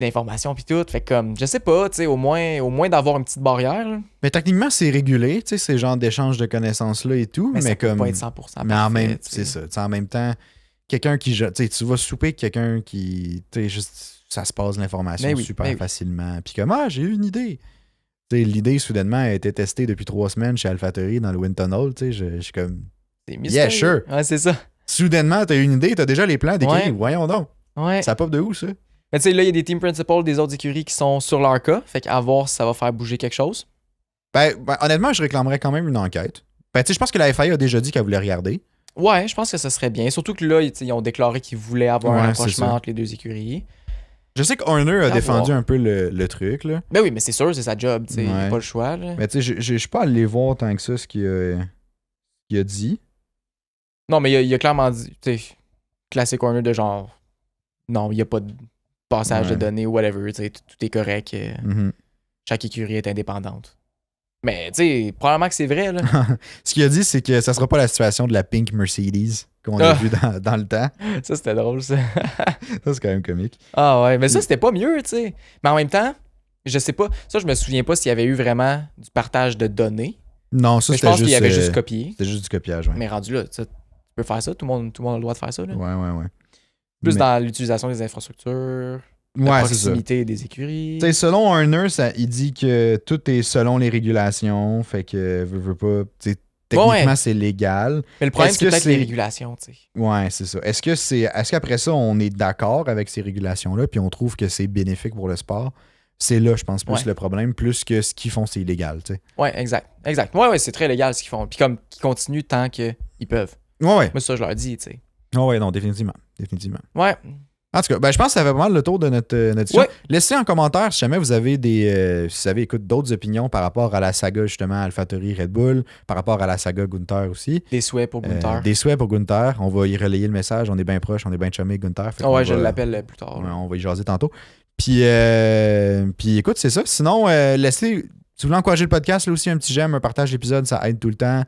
d'informations puis tout. Fait que comme, je sais pas, tu sais, au moins d'avoir une petite barrière. Là. Mais techniquement, c'est régulé, tu sais, ces genres d'échanges de connaissances-là et tout. Mais ça peut comme. pas être 100% Mais en parfait, même, tu c'est sais. ça. Tu sais, en même temps, quelqu'un qui. Tu sais, tu vas souper avec quelqu'un qui. Tu sais, juste. Ça se passe l'information Mais oui, super mais oui. facilement. Puis comme, ah, j'ai eu une idée. Tu sais, l'idée, soudainement, a été testée depuis 3 semaines chez AlphaTauri dans le Wind Tunnel. Tu sais, je suis comme. C'est Yeah, mystérieux. sure. Ouais, c'est ça. Soudainement, t'as eu une idée, t'as déjà les plans décrits. Ouais. Voyons donc. Ouais. Ça pop de où, ça? Mais tu sais, là, il y a des team principals des autres écuries qui sont sur leur cas. Fait qu'à voir si ça va faire bouger quelque chose. Ben, honnêtement, je réclamerais quand même une enquête. Ben, tu sais, je pense que la FIA a déjà dit qu'elle voulait regarder. Ouais, je pense que ça serait bien. Surtout que là, ils ont déclaré qu'ils voulaient avoir un Ouais, c'est rapprochement ça. entre les 2 écuries. Je sais qu'Horner a À défendu voir. un peu le truc, là. Ben oui, mais c'est sûr, c'est sa job. Tu sais, il Ouais. a pas le choix. Là. Mais tu sais, je suis pas allé voir tant que ça ce qu'il a dit. Non, mais il a clairement dit, tu sais, classic corner de genre, non, il n'y a pas de passage de Ouais. données, whatever. Tu sais, tout est correct. Mhm. Chaque écurie est indépendante. Mais tu sais, probablement que c'est vrai. Là. Ce qu'il a dit, c'est que ça sera pas la situation de la Pink Mercedes qu'on a Ah. vu dans le temps. Ça, c'était drôle, ça. Ça, c'est quand même comique. Ah ouais, mais ça, c'était pas mieux, tu sais. Mais en même temps, je sais pas, ça, je me souviens pas s'il y avait eu vraiment du partage de données. Non, ça, Mais je c'était pense qu'il juste, y avait juste copié. c'était juste du copiage, ouais. Mais rendu là, tu peux faire ça, tout le monde a le droit de faire ça. Là. Ouais. Plus Mais- dans l'utilisation des infrastructures, la Ouais, c'est ça. proximité des écuries. Tu sais, selon Horner, il dit que tout est selon les régulations, fait que veut pas. Tu sais, techniquement, Ouais. c'est légal. Mais le problème, est-ce c'est que peut-être c'est- les régulations, tu sais. Ouais, c'est ça. Est-ce qu'après ça, on est d'accord avec ces régulations-là, puis on trouve que c'est bénéfique pour le sport? C'est là, je pense, plus Ouais. le problème, plus que ce qu'ils font, c'est illégal, tu sais. Ouais, exact. Ouais, c'est très légal ce qu'ils font. Puis comme, qu'ils continuent tant qu'ils peuvent. Ouais. Moi, ça, je leur dis, tu sais. Ouais, non, définitivement. Ouais. En tout cas, ben, je pense que ça fait pas mal le tour de notre discussion. Ouais. Laissez en commentaire si jamais vous avez si vous avez, écoute, d'autres opinions par rapport à la saga, justement, AlphaTauri, Red Bull, par rapport à la saga Gunther aussi. Des souhaits pour Gunther. Des souhaits pour Gunther. On va y relayer le message. On est bien proche, on est bien chumé, Gunther. Fait Ah qu'on ouais, je va- l'appelle plus tard. Ouais, là. on va y jaser tantôt. Puis écoute, c'est ça. Sinon, laissez, si vous voulez encourager le podcast, là aussi, un petit j'aime, un partage d'épisode, ça aide tout le temps.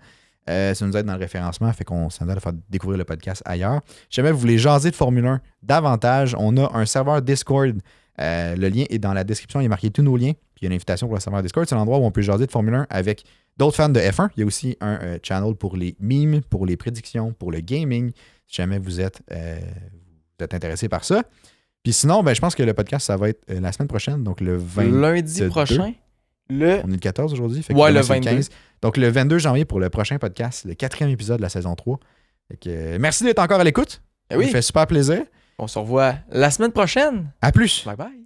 Ça nous aide dans le référencement, fait qu'on s'en à faire découvrir le podcast ailleurs. Si jamais vous voulez jaser de Formule 1 davantage, on a un serveur Discord. Le lien est dans la description, il est marqué tous nos liens. Puis il y a une invitation pour le serveur Discord. C'est l'endroit où on peut jaser de Formule 1 avec d'autres fans de F1. Il y a aussi un channel pour les memes, pour les prédictions, pour le gaming. Si jamais vous êtes intéressé par ça. Puis sinon, ben, je pense que le podcast, ça va être la semaine prochaine, donc le 22. Lundi prochain. On est le 14 aujourd'hui. Fait que Ouais, le demain, c'est 22. 15. Donc le 22 janvier pour le prochain podcast, le 4e épisode de la saison 3. Fait que, merci d'être encore à l'écoute. Eh oui. Ça me fait super plaisir. On se revoit la semaine prochaine. À plus. Bye bye.